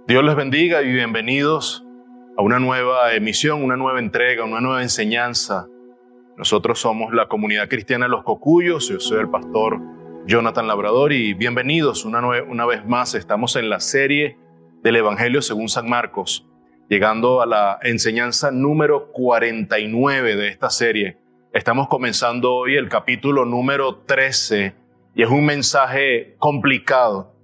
Dios les bendiga y bienvenidos a una nueva emisión, una nueva entrega, una nueva enseñanza. Nosotros somos la comunidad cristiana Los Cocuyos. Yo soy el pastor Jonathan Labrador y bienvenidos una vez más. Estamos en la serie del Evangelio según San Marcos, llegando a la enseñanza número 49 de esta serie. Estamos comenzando hoy el capítulo número 13 y es un mensaje complicado.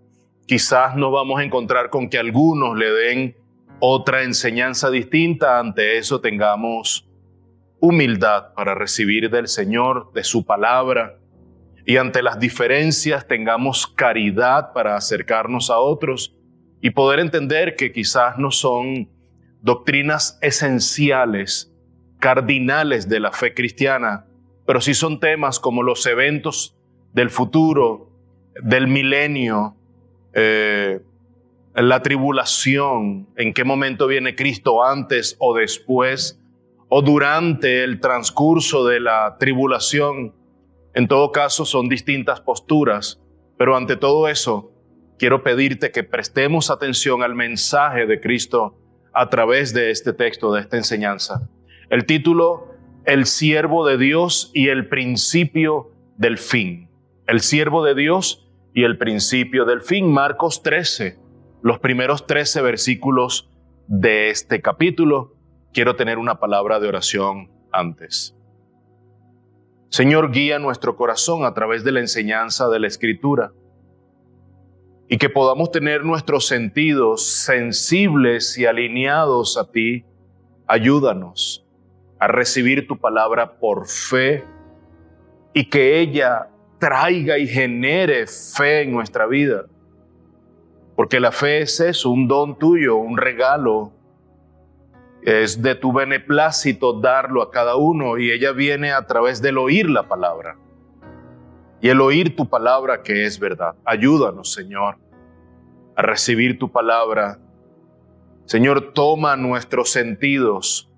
Quizás nos vamos a encontrar con que algunos le den otra enseñanza distinta. Ante eso tengamos humildad para recibir del Señor, de su palabra. Y ante las diferencias tengamos caridad para acercarnos a otros y poder entender que quizás no son doctrinas esenciales, cardinales de la fe cristiana, pero sí son temas como los eventos del futuro, del milenio, la tribulación, en qué momento viene Cristo, antes o después, o durante el transcurso de la tribulación. En todo caso, son distintas posturas, pero ante todo eso, quiero pedirte que prestemos atención al mensaje de Cristo a través de este texto, de esta enseñanza. El título, El siervo de Dios y el principio del fin. El siervo de Dios y el principio del fin. Marcos 13, los primeros 13 versículos de este capítulo. Quiero tener una palabra de oración antes. Señor, guía nuestro corazón a través de la enseñanza de la Escritura y que podamos tener nuestros sentidos sensibles y alineados a ti. Ayúdanos a recibir tu palabra por fe y que ella traiga y genere fe en nuestra vida. Porque la fe es eso, un don tuyo, un regalo. Es de tu beneplácito darlo a cada uno y ella viene a través del oír la palabra. Y el oír tu palabra que es verdad. Ayúdanos, Señor, a recibir tu palabra. Señor, toma nuestros sentidos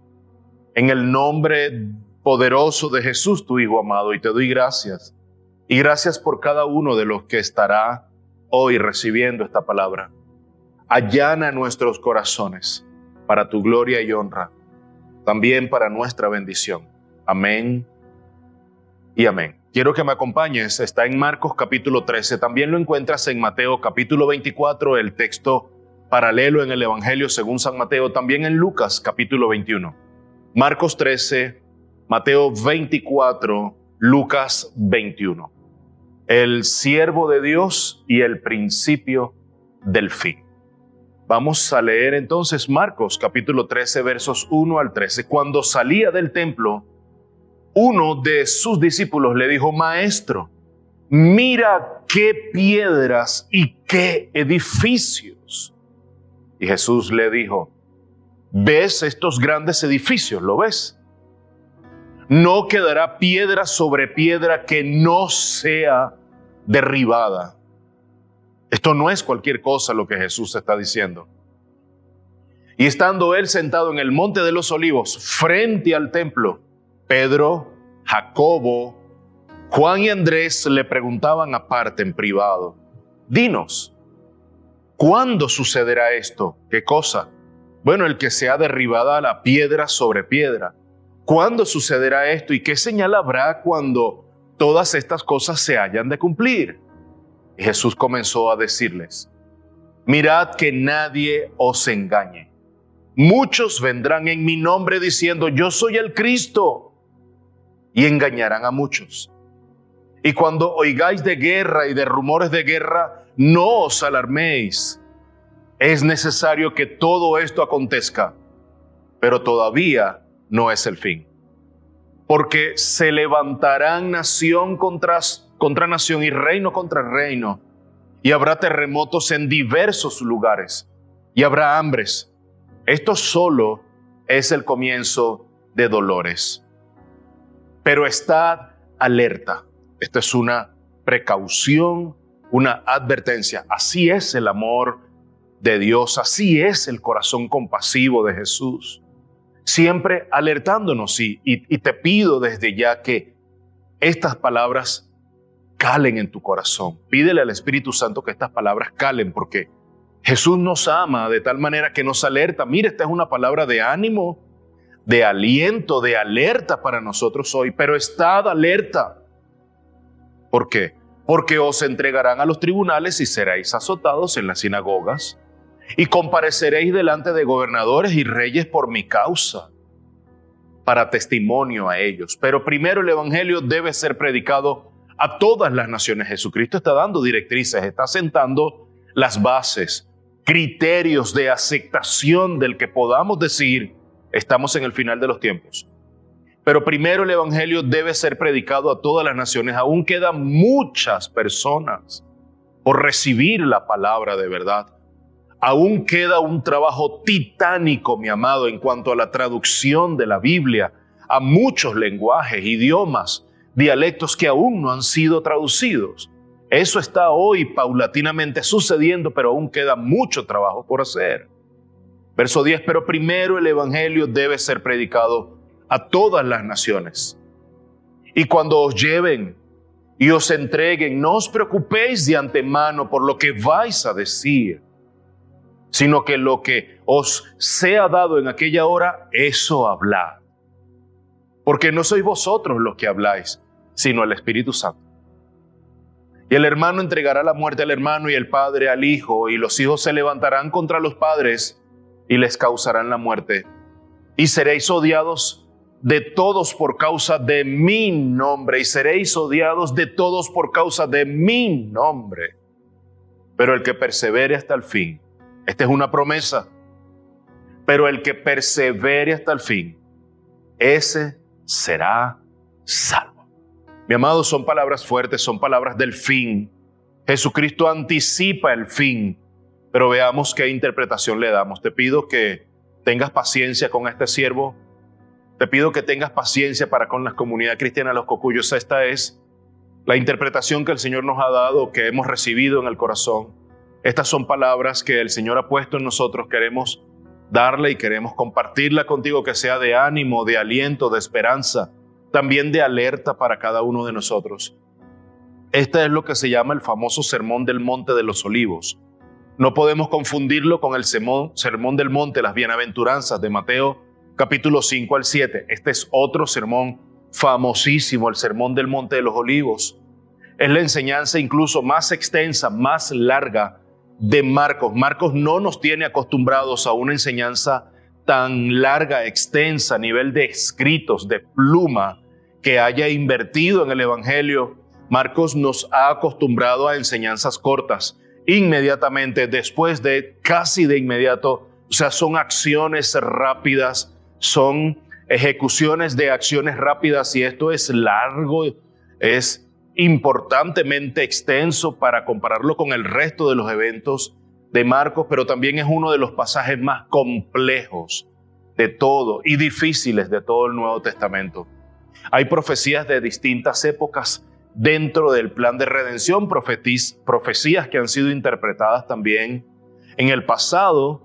en el nombre poderoso de Jesús, tu Hijo amado, y te doy gracias. Y gracias por cada uno de los que estará hoy recibiendo esta palabra. Allana nuestros corazones para tu gloria y honra, también para nuestra bendición. Amén y amén. Quiero que me acompañes. Está en Marcos capítulo 13. También lo encuentras en Mateo capítulo 24, el texto paralelo en el Evangelio según San Mateo. También en Lucas capítulo 21. Marcos 13, Mateo 24, Lucas 21. El siervo de Dios y el principio del fin. Vamos a leer entonces Marcos capítulo 13 versos 1 al 13. Cuando salía del templo, uno de sus discípulos le dijo: Maestro, mira qué piedras y qué edificios. Y Jesús le dijo: ¿ves estos grandes edificios? ¿Lo ves? No quedará piedra sobre piedra que no sea derribada. Esto no es cualquier cosa lo que Jesús está diciendo. Y estando él sentado en el monte de los olivos, frente al templo, Pedro, Jacobo, Juan y Andrés le preguntaban aparte en privado: Dinos, ¿cuándo sucederá esto? ¿Qué cosa? Bueno, el que sea derribada la piedra sobre piedra. ¿Cuándo sucederá esto y qué señal habrá cuando todas estas cosas se hayan de cumplir? Y Jesús comenzó a decirles: mirad que nadie os engañe. Muchos vendrán en mi nombre diciendo: yo soy el Cristo, y engañarán a muchos. Y cuando oigáis de guerra y de rumores de guerra, no os alarméis. Es necesario que todo esto acontezca, pero todavía no es el fin. Porque se levantarán nación contra nación y reino contra reino, y habrá terremotos en diversos lugares, y habrá hambres. Esto solo es el comienzo de dolores. Pero estad alerta. Esto es una precaución, una advertencia. Así es el amor de Dios, así es el corazón compasivo de Jesús. Siempre alertándonos y te pido desde ya que estas palabras calen en tu corazón. Pídele al Espíritu Santo que estas palabras calen, porque Jesús nos ama de tal manera que nos alerta. Mira, esta es una palabra de ánimo, de aliento, de alerta para nosotros hoy. Pero estad alerta. ¿Por qué? Porque os entregarán a los tribunales y seréis azotados en las sinagogas y compareceréis delante de gobernadores y reyes por mi causa, para testimonio a ellos. Pero primero el evangelio debe ser predicado a todas las naciones. Jesucristo está dando directrices, está sentando las bases, criterios de aceptación del que podamos decir estamos en el final de los tiempos. Pero primero el evangelio debe ser predicado a todas las naciones. Aún quedan muchas personas por recibir la palabra de verdad. Aún queda un trabajo titánico, mi amado, en cuanto a la traducción de la Biblia a muchos lenguajes, idiomas, dialectos que aún no han sido traducidos. Eso está hoy paulatinamente sucediendo, pero aún queda mucho trabajo por hacer. Verso 10, pero primero el evangelio debe ser predicado a todas las naciones. Y cuando os lleven y os entreguen, no os preocupéis de antemano por lo que vais a decir, sino que lo que os sea dado en aquella hora, eso hablad. Porque no sois vosotros los que habláis, sino el Espíritu Santo. Y el hermano entregará la muerte al hermano y el padre al hijo, y los hijos se levantarán contra los padres y les causarán la muerte. Y seréis odiados de todos por causa de mi nombre, y seréis odiados de todos por causa de mi nombre. Pero el que persevere hasta el fin, esta es una promesa, pero el que persevere hasta el fin, ese será salvo. Mi amado, son palabras fuertes, son palabras del fin. Jesucristo anticipa el fin, pero veamos qué interpretación le damos. Te pido que tengas paciencia con este siervo. Te pido que tengas paciencia para con la comunidad cristiana de Los Cocuyos. Esta es la interpretación que el Señor nos ha dado, que hemos recibido en el corazón. Estas son palabras que el Señor ha puesto en nosotros. Queremos darle y queremos compartirla contigo, que sea de ánimo, de aliento, de esperanza, también de alerta para cada uno de nosotros. Este es lo que se llama el famoso Sermón del Monte de los Olivos. No podemos confundirlo con el Sermón del Monte, las Bienaventuranzas de Mateo, capítulo 5 al 7. Este es otro sermón famosísimo, el Sermón del Monte de los Olivos. Es la enseñanza incluso más extensa, más larga de Marcos. Marcos no nos tiene acostumbrados a una enseñanza tan larga, extensa, a nivel de escritos, de pluma, que haya invertido en el Evangelio. Marcos nos ha acostumbrado a enseñanzas cortas, inmediatamente, después de, casi de inmediato. O sea, son acciones rápidas, son ejecuciones de acciones rápidas, y esto es largo, es importantemente extenso para compararlo con el resto de los eventos de Marcos, pero también es uno de los pasajes más complejos de todo y difíciles de todo el Nuevo Testamento. Hay profecías de distintas épocas dentro del plan de redención, profecías que han sido interpretadas también en el pasado,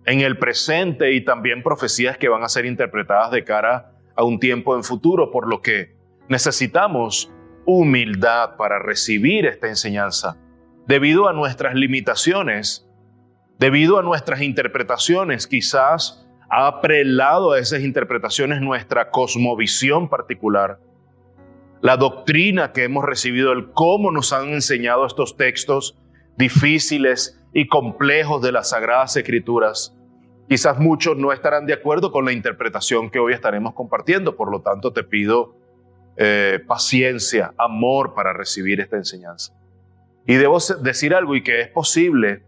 en el presente, y también profecías que van a ser interpretadas de cara a un tiempo en futuro, por lo que necesitamos humildad para recibir esta enseñanza. Debido a nuestras limitaciones, debido a nuestras interpretaciones, quizás ha prelado a esas interpretaciones nuestra cosmovisión particular. La doctrina que hemos recibido, el cómo nos han enseñado estos textos difíciles y complejos de las Sagradas Escrituras. Quizás muchos no estarán de acuerdo con la interpretación que hoy estaremos compartiendo, por lo tanto te pido paciencia, amor para recibir esta enseñanza. Y debo decir algo, y que es posible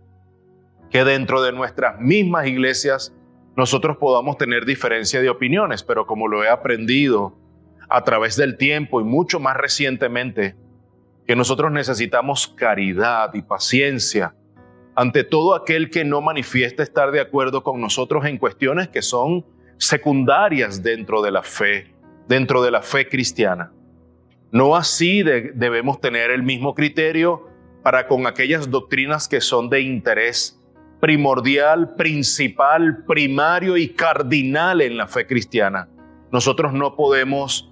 que dentro de nuestras mismas iglesias nosotros podamos tener diferencia de opiniones, pero como lo he aprendido a través del tiempo y mucho más recientemente, que nosotros necesitamos caridad y paciencia ante todo aquel que no manifiesta estar de acuerdo con nosotros en cuestiones que son secundarias dentro de la fe cristiana. No así debemos tener el mismo criterio para con aquellas doctrinas que son de interés primordial, principal, primario y cardinal en la fe cristiana. Nosotros no podemos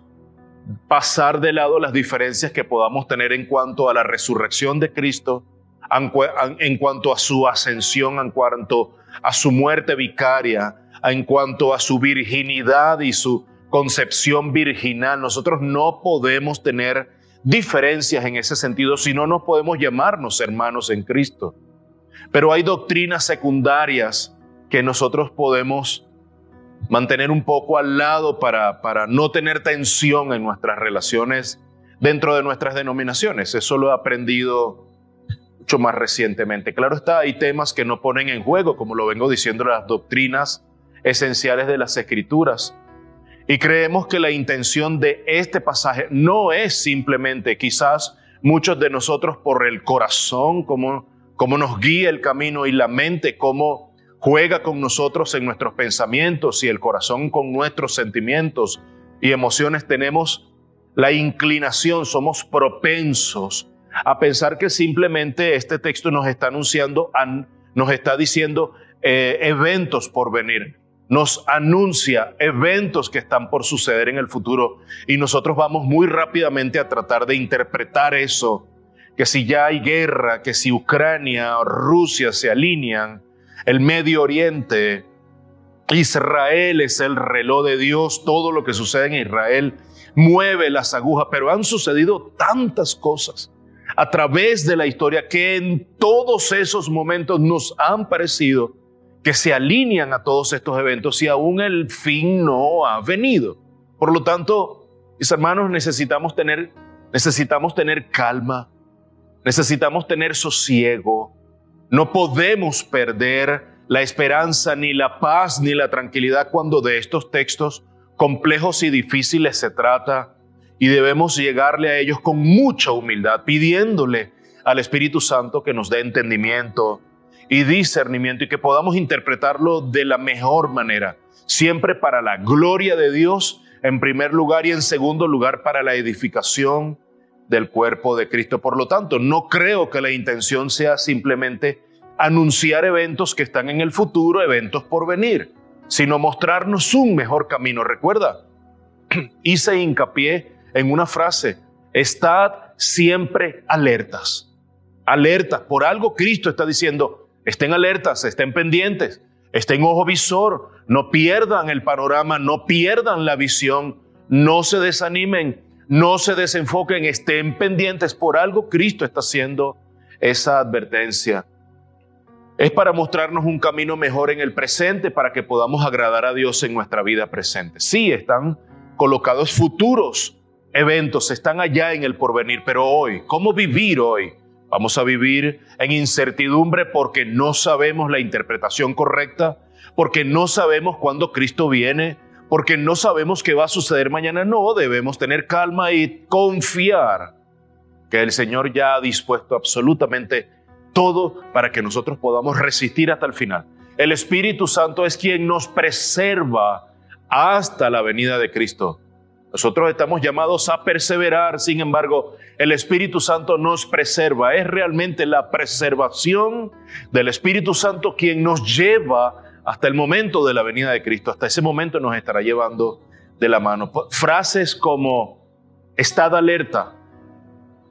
pasar de lado las diferencias que podamos tener en cuanto a la resurrección de Cristo, en cuanto a su ascensión, en cuanto a su muerte vicaria, en cuanto a su virginidad y su concepción virginal. Nosotros no podemos tener diferencias en ese sentido, si no, no podemos llamarnos hermanos en Cristo. Pero hay doctrinas secundarias que nosotros podemos mantener un poco al lado para no tener tensión en nuestras relaciones dentro de nuestras denominaciones. Eso lo he aprendido mucho más recientemente. Claro está, hay temas que no ponen en juego, como lo vengo diciendo, las doctrinas esenciales de las Escrituras. Y creemos que la intención de este pasaje no es simplemente, quizás muchos de nosotros por el corazón, cómo nos guía el camino, y la mente, cómo juega con nosotros en nuestros pensamientos, y el corazón con nuestros sentimientos y emociones, tenemos la inclinación, somos propensos a pensar que simplemente este texto nos está anunciando, nos está diciendo eventos por venir. Nos anuncia eventos que están por suceder en el futuro, y nosotros vamos muy rápidamente a tratar de interpretar eso, que si ya hay guerra, que si Ucrania o Rusia se alinean, el Medio Oriente, Israel es el reloj de Dios, todo lo que sucede en Israel mueve las agujas, pero han sucedido tantas cosas a través de la historia que en todos esos momentos nos han parecido que se alinean a todos estos eventos, y aún el fin no ha venido. Por lo tanto, mis hermanos, necesitamos tener calma, necesitamos tener sosiego. No podemos perder la esperanza, ni la paz, ni la tranquilidad cuando de estos textos complejos y difíciles se trata, y debemos llegarle a ellos con mucha humildad, pidiéndole al Espíritu Santo que nos dé entendimiento y discernimiento, y que podamos interpretarlo de la mejor manera, siempre para la gloria de Dios en primer lugar, y en segundo lugar para la edificación del cuerpo de Cristo. Por lo tanto, no creo que la intención sea simplemente anunciar eventos que están en el futuro, eventos por venir, sino mostrarnos un mejor camino. Recuerda, hice hincapié en una frase: estad siempre alertas. Alertas, por algo Cristo está diciendo: estén alertas, estén pendientes, estén ojo visor, no pierdan el panorama, no pierdan la visión, no se desanimen, no se desenfoquen, estén pendientes. Por algo Cristo está haciendo esa advertencia. Es para mostrarnos un camino mejor en el presente, para que podamos agradar a Dios en nuestra vida presente. Sí, están colocados futuros eventos, están allá en el porvenir, pero hoy, ¿cómo vivir hoy? Vamos a vivir en incertidumbre porque no sabemos la interpretación correcta, porque no sabemos cuándo Cristo viene, porque no sabemos qué va a suceder mañana. No, debemos tener calma y confiar que el Señor ya ha dispuesto absolutamente todo para que nosotros podamos resistir hasta el final. El Espíritu Santo es quien nos preserva hasta la venida de Cristo. Nosotros estamos llamados a perseverar, sin embargo, el Espíritu Santo nos preserva. Es realmente la preservación del Espíritu Santo quien nos lleva hasta el momento de la venida de Cristo. Hasta ese momento nos estará llevando de la mano. Frases como estad alerta,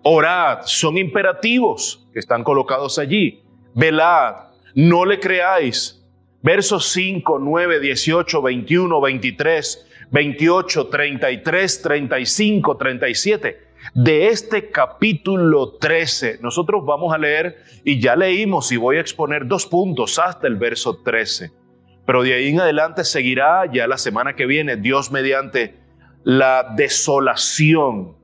orad, son imperativos que están colocados allí. Velad, no le creáis. Versos 5, 9, 18, 21, 23, 28, 33, 35, 37. De este capítulo 13, nosotros vamos a leer, y ya leímos, y voy a exponer 2 puntos hasta el verso 13. Pero de ahí en adelante seguirá ya la semana que viene, Dios mediante, la desolación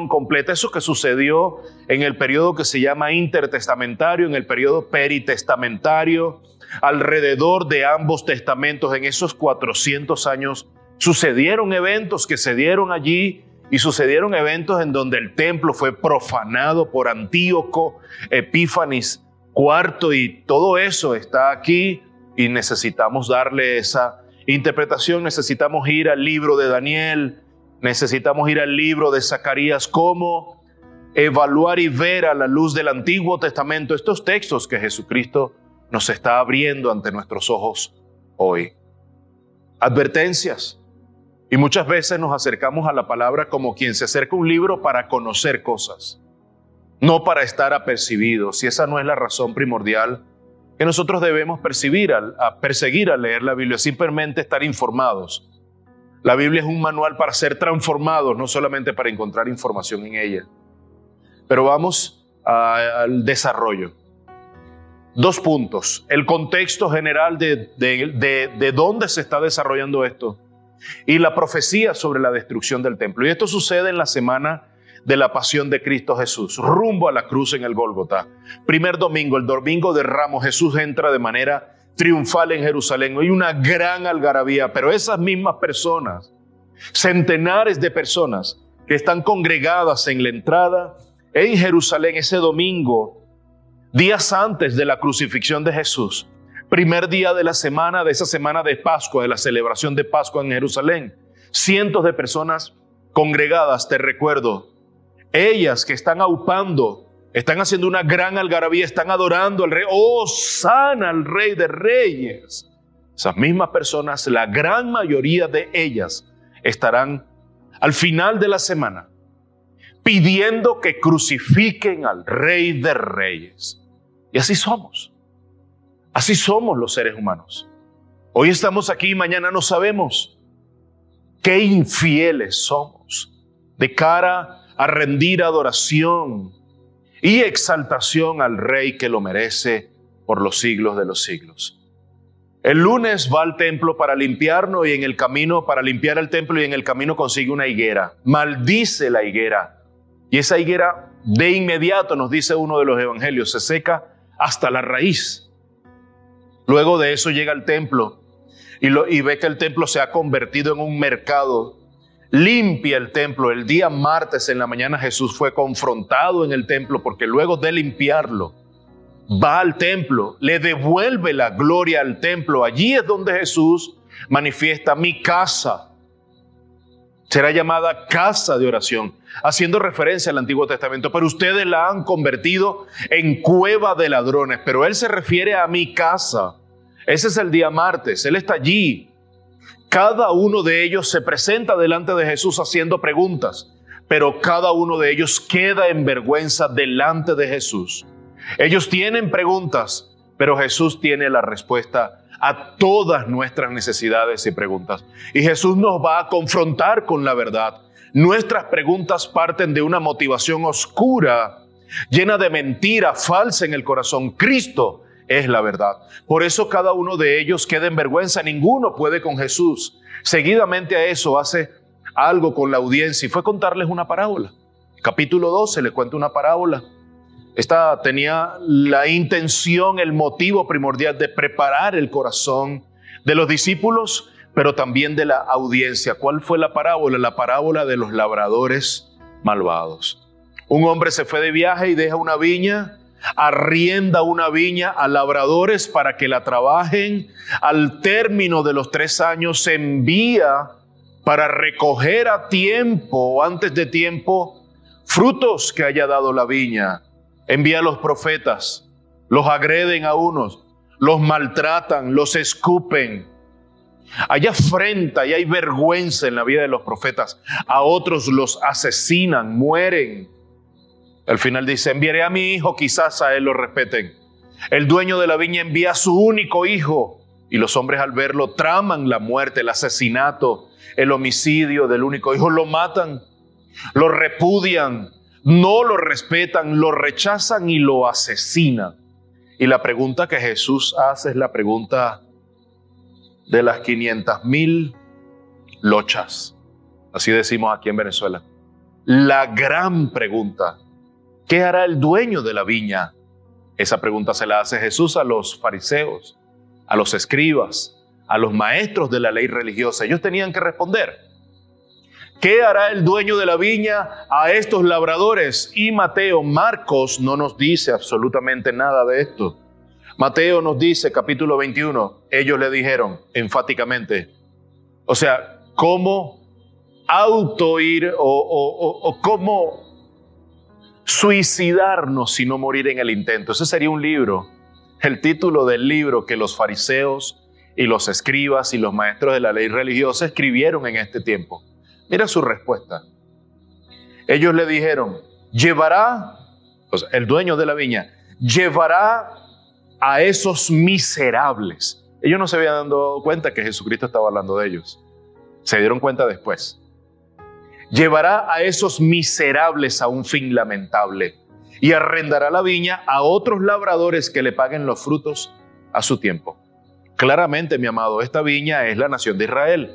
completa. Eso que sucedió en el periodo que se llama intertestamentario, en el periodo peritestamentario, alrededor de ambos testamentos, en esos 400 años, sucedieron eventos que se dieron allí, y sucedieron eventos en donde el templo fue profanado por Antíoco Epífanes IV, y todo eso está aquí, y necesitamos darle esa interpretación. Necesitamos ir al libro de Daniel, necesitamos ir al libro de Zacarías, cómo evaluar y ver a la luz del Antiguo Testamento estos textos que Jesucristo nos está abriendo ante nuestros ojos hoy. Advertencias. Y muchas veces nos acercamos a la palabra como quien se acerca a un libro para conocer cosas. no para estar apercibidos. Y esa no es la razón primordial que nosotros debemos perseguir al leer la Biblia, simplemente estar informados. La Biblia es un manual para ser transformados, no solamente para encontrar información en ella. Pero vamos al desarrollo. 2 puntos. El contexto general de dónde se está desarrollando esto y la profecía sobre la destrucción del templo. Y esto sucede en la semana de la pasión de Cristo Jesús, rumbo a la cruz en el Gólgota. Primer domingo, el domingo de Ramos, Jesús entra de manera triunfal en Jerusalén. Hay una gran algarabía, pero esas mismas personas, centenares de personas que están congregadas en la entrada en Jerusalén ese domingo, días antes de la crucifixión de Jesús, primer día de la semana, de esa semana de Pascua, de la celebración de Pascua en Jerusalén, cientos de personas congregadas, te recuerdo, ellas que están aupando, están haciendo una gran algarabía, están adorando al Rey, ¡Hosana al Rey de Reyes! Esas mismas personas, la gran mayoría de ellas, estarán al final de la semana pidiendo que crucifiquen al Rey de Reyes. Y así somos los seres humanos. Hoy estamos aquí y mañana no sabemos. Qué infieles somos de cara a rendir adoración y exaltación al Rey que lo merece por los siglos de los siglos. El lunes va al templo para limpiarnos y en el camino, para limpiar el templo, y en el camino consigue una higuera. Maldice la higuera. Y esa higuera de inmediato, nos dice uno de los evangelios, se seca hasta la raíz. Luego de eso llega al templo y ve que el templo se ha convertido en un mercado. Limpia el templo. El día martes en la mañana Jesús fue confrontado en el templo porque luego de limpiarlo, va al templo, le devuelve la gloria al templo. Allí es donde Jesús manifiesta: mi casa será llamada casa de oración, haciendo referencia al Antiguo Testamento, pero ustedes la han convertido en cueva de ladrones. Pero Él se refiere a mi casa. Ese es el día martes, Él está allí. Cada uno de ellos se presenta delante de Jesús haciendo preguntas, pero cada uno de ellos queda en vergüenza delante de Jesús. Ellos tienen preguntas, pero Jesús tiene la respuesta a todas nuestras necesidades y preguntas. Y Jesús nos va a confrontar con la verdad. Nuestras preguntas parten de una motivación oscura, llena de mentira falsa en el corazón. Cristo es la verdad. Por eso cada uno de ellos queda en vergüenza. Ninguno puede con Jesús. Seguidamente a eso hace algo con la audiencia y fue contarles una parábola. Capítulo 12 le cuenta una parábola. Esta tenía la intención, el motivo primordial de preparar el corazón de los discípulos, pero también de la audiencia. ¿Cuál fue la parábola? La parábola de los labradores malvados. Un hombre se fue de viaje y deja una viña, arrienda una viña a labradores para que la trabajen. Al término de los 3 años se envía para recoger a tiempo o antes de tiempo frutos que haya dado la viña. Envía a los profetas, los agreden a unos, los maltratan, los escupen. Hay afrenta y hay vergüenza en la vida de los profetas. A otros los asesinan, mueren. Al final dice: enviaré a mi hijo, quizás a él lo respeten. El dueño de la viña envía a su único hijo y los hombres al verlo traman la muerte, el asesinato, el homicidio del único hijo. Lo matan, lo repudian. No lo respetan, lo rechazan y lo asesinan. Y la pregunta que Jesús hace es la pregunta de las 500,000 lochas. Así decimos aquí en Venezuela. La gran pregunta: ¿qué hará el dueño de la viña? Esa pregunta se la hace Jesús a los fariseos, a los escribas, a los maestros de la ley religiosa. Ellos tenían que responder. ¿Qué hará el dueño de la viña a estos labradores? Y Marcos no nos dice absolutamente nada de esto. Mateo nos dice, capítulo 21, ellos le dijeron enfáticamente, o sea, cómo autoir o cómo suicidarnos si no morir en el intento. Ese sería un libro, el título del libro que los fariseos y los escribas y los maestros de la ley religiosa escribieron en este tiempo. Mira su respuesta. Ellos le dijeron: ¿llevará o sea, el dueño de la viña, llevará a esos miserables. Ellos no se habían dado cuenta que Jesucristo estaba hablando de ellos. Se dieron cuenta después. Llevará a esos miserables a un fin lamentable y arrendará la viña a otros labradores que le paguen los frutos a su tiempo. Claramente, mi amado, esta viña es la nación de Israel.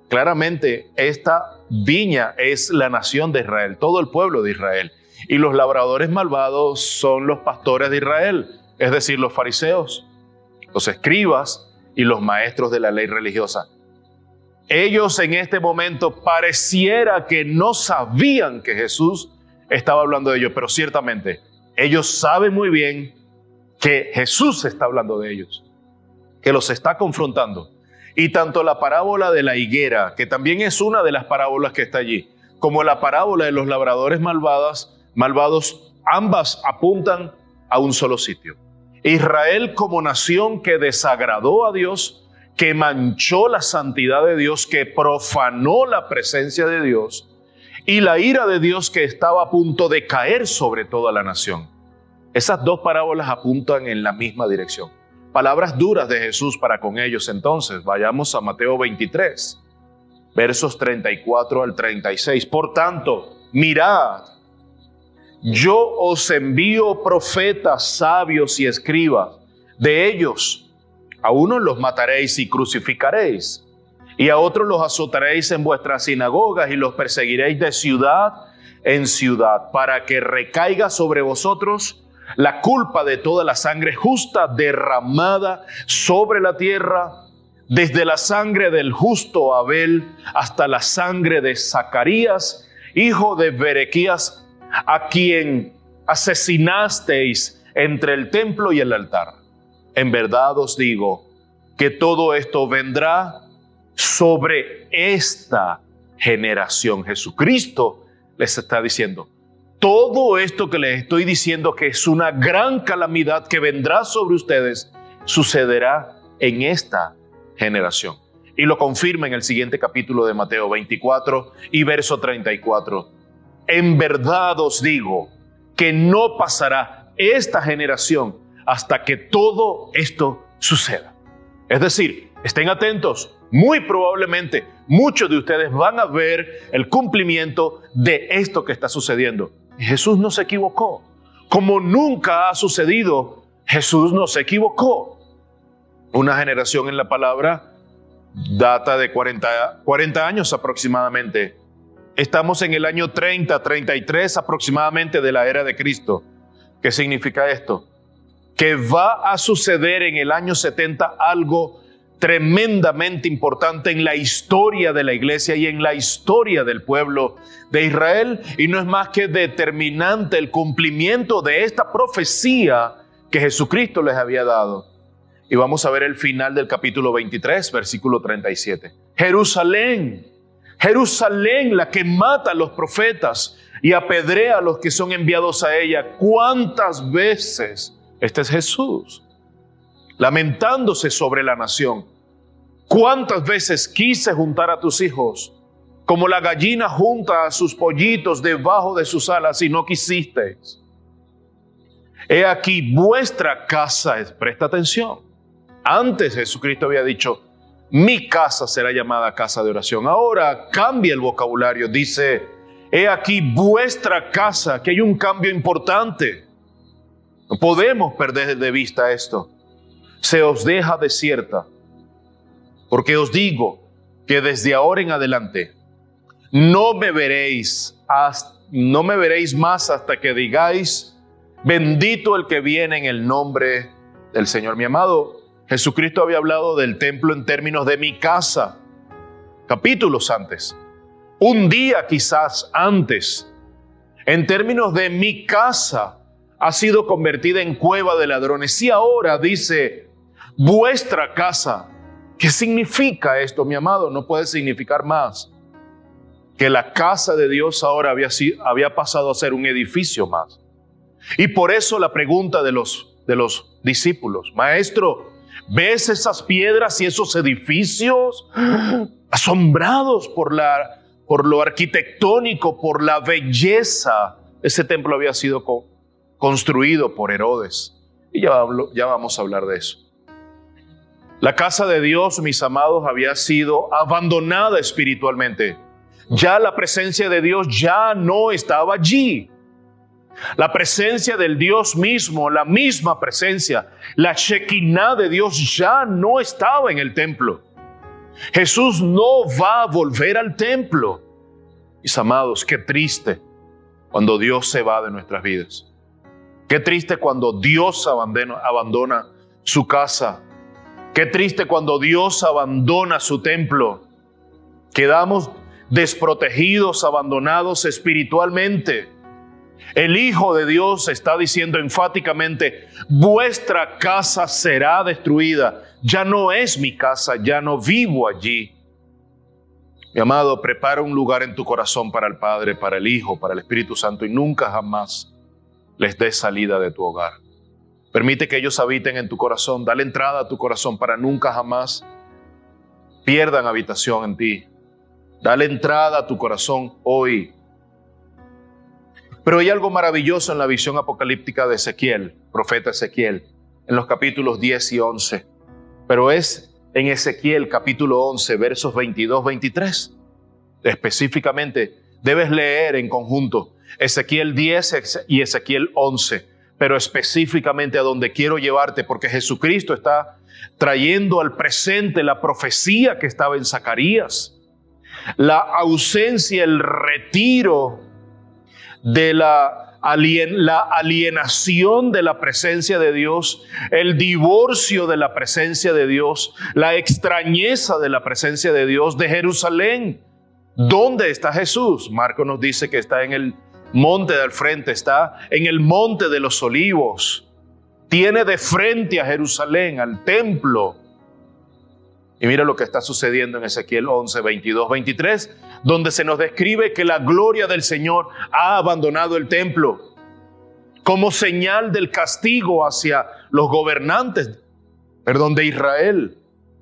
Claramente, esta viña es la nación de Israel, todo el pueblo de Israel. Y los labradores malvados son los pastores de Israel, es decir, los fariseos, los escribas y los maestros de la ley religiosa. Ellos en este momento pareciera que no sabían que Jesús estaba hablando de ellos, pero ciertamente ellos saben muy bien que Jesús está hablando de ellos, que los está confrontando. Y tanto la parábola de la higuera, que también es una de las parábolas que está allí, como la parábola de los labradores malvados, ambas apuntan a un solo sitio. Israel como nación que desagradó a Dios, que manchó la santidad de Dios, que profanó la presencia de Dios, y la ira de Dios que estaba a punto de caer sobre toda la nación. Esas dos parábolas apuntan en la misma dirección. Palabras duras de Jesús para con ellos. Entonces, vayamos a Mateo 23, versos 34 al 36. Por tanto, mirad, yo os envío profetas, sabios y escribas. De ellos, a unos los mataréis y crucificaréis, y a otros los azotaréis en vuestras sinagogas y los perseguiréis de ciudad en ciudad, para que recaiga sobre vosotros la culpa de toda la sangre justa derramada sobre la tierra, desde la sangre del justo Abel hasta la sangre de Zacarías, hijo de Berequías, a quien asesinasteis entre el templo y el altar. En verdad os digo que todo esto vendrá sobre esta generación. Jesucristo les está diciendo, todo esto que les estoy diciendo que es una gran calamidad que vendrá sobre ustedes, sucederá en esta generación. Y lo confirma en el siguiente capítulo de Mateo 24 y verso 34. En verdad os digo que no pasará esta generación hasta que todo esto suceda. Es decir, estén atentos, muy probablemente muchos de ustedes van a ver el cumplimiento de esto que está sucediendo. Y Jesús no se equivocó. Como nunca ha sucedido, Jesús no se equivocó. Una generación en la palabra data de 40 años aproximadamente. Estamos en el año 30, 33 aproximadamente de la era de Cristo. ¿Qué significa esto? Que va a suceder en el año 70 algo tremendamente importante en la historia de la iglesia y en la historia del pueblo de Israel, y no es más que determinante el cumplimiento de esta profecía que Jesucristo les había dado. Y vamos a ver el final del capítulo 23, versículo 37. Jerusalén, Jerusalén, la que mata a los profetas y apedrea a los que son enviados a ella. ¿Cuántas veces? Este es Jesús, lamentándose sobre la nación. ¿Cuántas veces quise juntar a tus hijos, como la gallina junta a sus pollitos debajo de sus alas, y no quisisteis? He aquí vuestra casa, presta atención. Antes Jesucristo había dicho, mi casa será llamada casa de oración. Ahora cambia el vocabulario, dice, he aquí vuestra casa, que hay un cambio importante. No podemos perder de vista esto. Se os deja desierta, porque os digo que desde ahora en adelante no me veréis más hasta que digáis, bendito el que viene en el nombre del Señor. Mi amado, Jesucristo había hablado del templo en términos de mi casa, capítulos antes, un día quizás antes, en términos de mi casa, ha sido convertida en cueva de ladrones. Y ahora dice, vuestra casa. ¿Qué significa esto, mi amado? No puede significar más que la casa de Dios ahora había pasado a ser un edificio más. Y por eso la pregunta de los discípulos, Maestro, ¿ves esas piedras y esos edificios? Asombrados por lo arquitectónico, por la belleza. Ese templo había sido construido por Herodes. Y ya vamos a hablar de eso. La casa de Dios, mis amados, había sido abandonada espiritualmente. Ya la presencia de Dios ya no estaba allí. La presencia del Dios mismo, la misma presencia, la Shekinah de Dios ya no estaba en el templo. Jesús no va a volver al templo. Mis amados, qué triste cuando Dios se va de nuestras vidas. Qué triste cuando Dios abandona su casa. Qué triste cuando Dios abandona su templo. Quedamos desprotegidos, abandonados espiritualmente. El Hijo de Dios está diciendo enfáticamente: vuestra casa será destruida. Ya no es mi casa, ya no vivo allí. Mi amado, prepara un lugar en tu corazón para el Padre, para el Hijo, para el Espíritu Santo, y nunca jamás les des salida de tu hogar. Permite que ellos habiten en tu corazón. Dale entrada a tu corazón para nunca jamás pierdan habitación en ti. Dale entrada a tu corazón hoy. Pero hay algo maravilloso en la visión apocalíptica de Ezequiel, profeta Ezequiel, en los capítulos 10 y 11. Pero es en Ezequiel capítulo 11, versos 22-23. Específicamente, debes leer en conjunto Ezequiel 10 y Ezequiel 11. Pero específicamente a donde quiero llevarte, porque Jesucristo está trayendo al presente la profecía que estaba en Zacarías. La ausencia, el retiro de la alienación de la presencia de Dios, el divorcio de la presencia de Dios, la extrañeza de la presencia de Dios de Jerusalén. ¿Dónde está Jesús? Marcos nos dice que está en el monte del frente, está en el monte de los olivos. Tiene de frente a Jerusalén, al templo. Y mira lo que está sucediendo en Ezequiel 11, 22, 23, donde se nos describe que la gloria del Señor ha abandonado el templo como señal del castigo hacia los gobernantes, de Israel.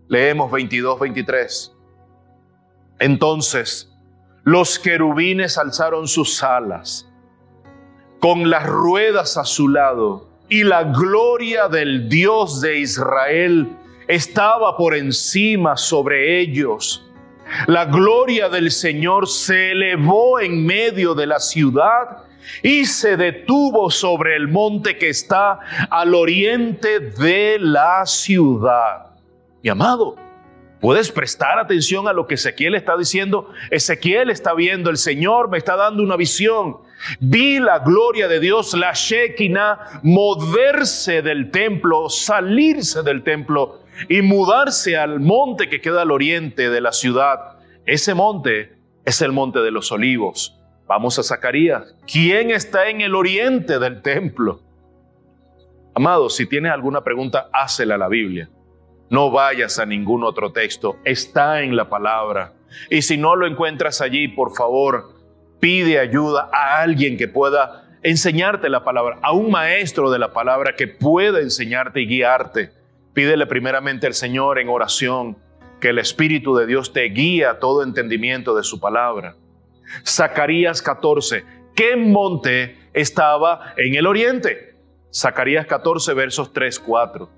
Leemos 22, 23. Entonces, los querubines alzaron sus alas con las ruedas a su lado, y la gloria del Dios de Israel estaba por encima sobre ellos. La gloria del Señor se elevó en medio de la ciudad y se detuvo sobre el monte que está al oriente de la ciudad. Mi amado, ¿puedes prestar atención a lo que Ezequiel está diciendo? Ezequiel está viendo, el Señor me está dando una visión. Vi la gloria de Dios, la Shekinah, moverse del templo, salirse del templo y mudarse al monte que queda al oriente de la ciudad. Ese monte es el monte de los olivos. Vamos a Zacarías. ¿Quién está en el oriente del templo? Amado, si tienes alguna pregunta, hácela a la Biblia. No vayas a ningún otro texto. Está en la palabra. Y si no lo encuentras allí, por favor, pide ayuda a alguien que pueda enseñarte la palabra, a un maestro de la palabra que pueda enseñarte y guiarte. Pídele primeramente al Señor en oración que el Espíritu de Dios te guíe a todo entendimiento de su palabra. Zacarías 14. ¿Qué monte estaba en el oriente? Zacarías 14, versos 3, 4.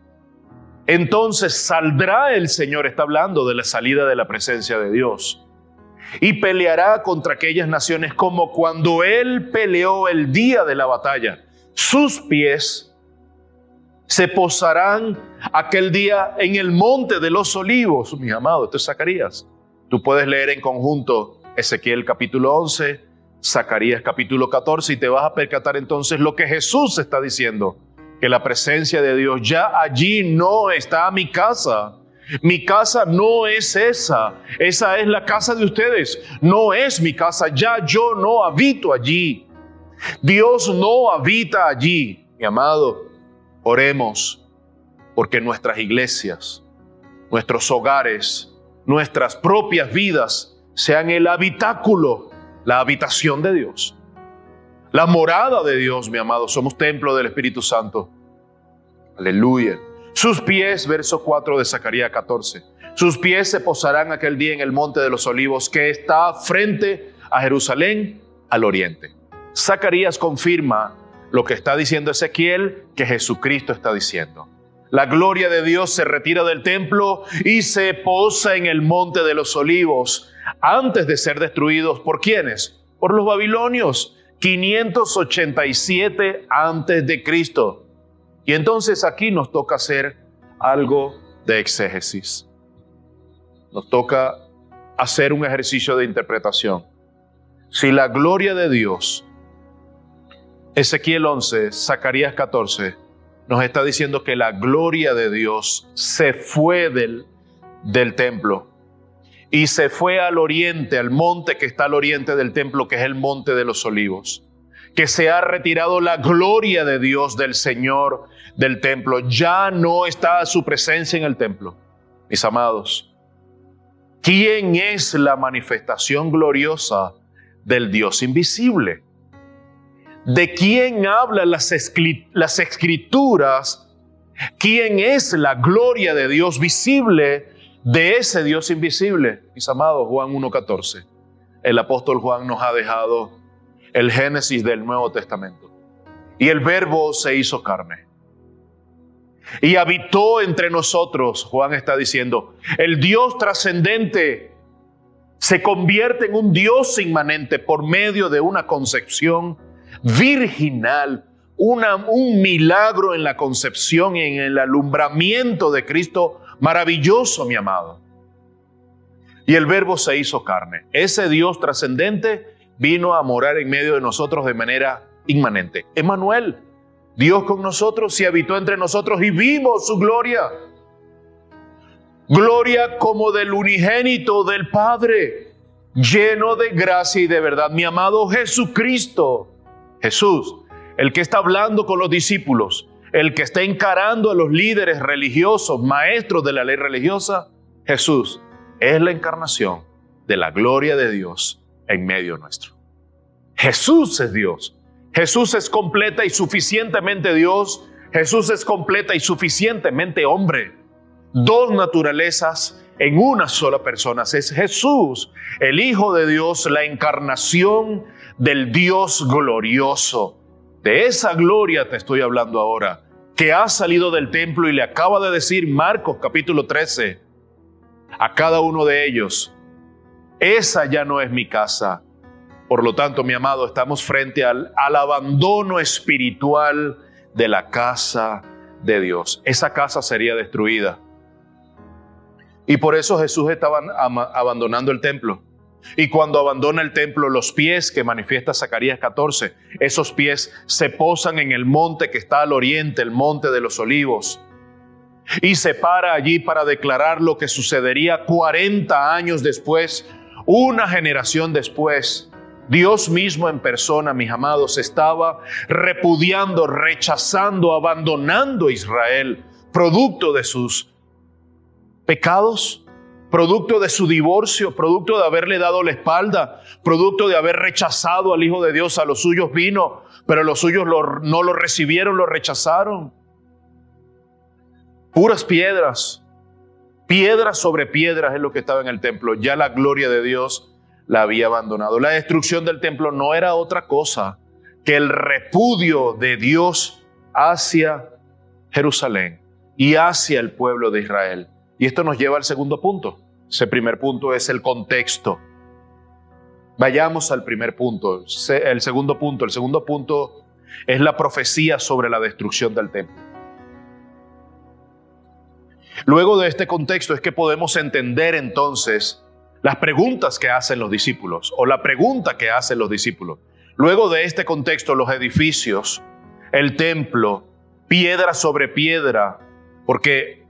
Entonces saldrá el Señor, está hablando de la salida de la presencia de Dios, y peleará contra aquellas naciones como cuando Él peleó el día de la batalla. Sus pies se posarán aquel día en el monte de los olivos. Mi amado, esto es Zacarías. Tú puedes leer en conjunto Ezequiel capítulo 11, Zacarías capítulo 14, y te vas a percatar entonces lo que Jesús está diciendo, que la presencia de Dios ya allí no está. Mi casa. Mi casa no es esa. Esa es la casa de ustedes. No es mi casa. Ya yo no habito allí. Dios no habita allí. Mi amado, oremos porque nuestras iglesias, nuestros hogares, nuestras propias vidas sean el habitáculo, la habitación de Dios, la morada de Dios, mi amado. Somos templo del Espíritu Santo. Aleluya. Sus pies, verso 4 de Zacarías 14. Sus pies se posarán aquel día en el monte de los olivos que está frente a Jerusalén al oriente. Zacarías confirma lo que está diciendo Ezequiel, que Jesucristo está diciendo. La gloria de Dios se retira del templo y se posa en el monte de los olivos, antes de ser destruidos. ¿Por quiénes? Por los babilonios, 587 antes de Cristo. Y entonces aquí nos toca hacer algo de exégesis. Nos toca hacer un ejercicio de interpretación. Si la gloria de Dios, Ezequiel 11, Zacarías 14, nos está diciendo que la gloria de Dios se fue del templo y se fue al oriente, al monte que está al oriente del templo, que es el monte de los olivos, que se ha retirado la gloria de Dios, del Señor, del templo. Ya no está su presencia en el templo. Mis amados, ¿quién es la manifestación gloriosa del Dios invisible? ¿De quién hablan las Escrituras? ¿Quién es la gloria de Dios visible de ese Dios invisible? Mis amados, Juan 1:14. El apóstol Juan nos ha dejado el génesis del Nuevo Testamento. Y el Verbo se hizo carne y habitó entre nosotros. Juan está diciendo, el Dios trascendente se convierte en un Dios inmanente por medio de una concepción virginal, un milagro en la concepción y en el alumbramiento de Cristo maravilloso, mi amado. Y el Verbo se hizo carne. Ese Dios trascendente vino a morar en medio de nosotros de manera inmanente. Emmanuel, Dios con nosotros, y habitó entre nosotros y vimos su gloria. Gloria como del unigénito del Padre, lleno de gracia y de verdad. Mi amado Jesucristo, Jesús, el que está hablando con los discípulos, el que está encarando a los líderes religiosos, maestros de la ley religiosa, Jesús es la encarnación de la gloria de Dios en medio nuestro. Jesús es Dios. Jesús es completa y suficientemente Dios. Jesús es completa y suficientemente hombre. Dos naturalezas en una sola persona. Es Jesús, el Hijo de Dios, la encarnación del Dios glorioso. De esa gloria te estoy hablando ahora, que ha salido del templo y le acaba de decir Marcos capítulo 13 a cada uno de ellos, esa ya no es mi casa. Por lo tanto, mi amado, estamos frente al abandono espiritual de la casa de Dios. Esa casa sería destruida. Y por eso Jesús estaba abandonando el templo. Y cuando abandona el templo, los pies que manifiesta Zacarías 14, esos pies se posan en el monte que está al oriente, el monte de los olivos. Y se para allí para declarar lo que sucedería 40 años después, una generación después. Dios mismo en persona, mis amados, estaba repudiando, rechazando, abandonando a Israel, producto de sus pecados, producto de su divorcio, producto de haberle dado la espalda, producto de haber rechazado al Hijo de Dios. A los suyos vino, pero los suyos no lo recibieron, lo rechazaron. Puras piedras, piedras sobre piedras es lo que estaba en el templo. Ya la gloria de Dios la había abandonado. La destrucción del templo no era otra cosa que el repudio de Dios hacia Jerusalén y hacia el pueblo de Israel. Y esto nos lleva al segundo punto. Ese primer punto es el contexto. Vayamos al primer punto, el segundo punto. El segundo punto es la profecía sobre la destrucción del templo. Luego de este contexto es que podemos entender entonces las preguntas que hacen los discípulos, o la pregunta que hacen los discípulos. Luego de este contexto, los edificios, el templo, piedra sobre piedra, porque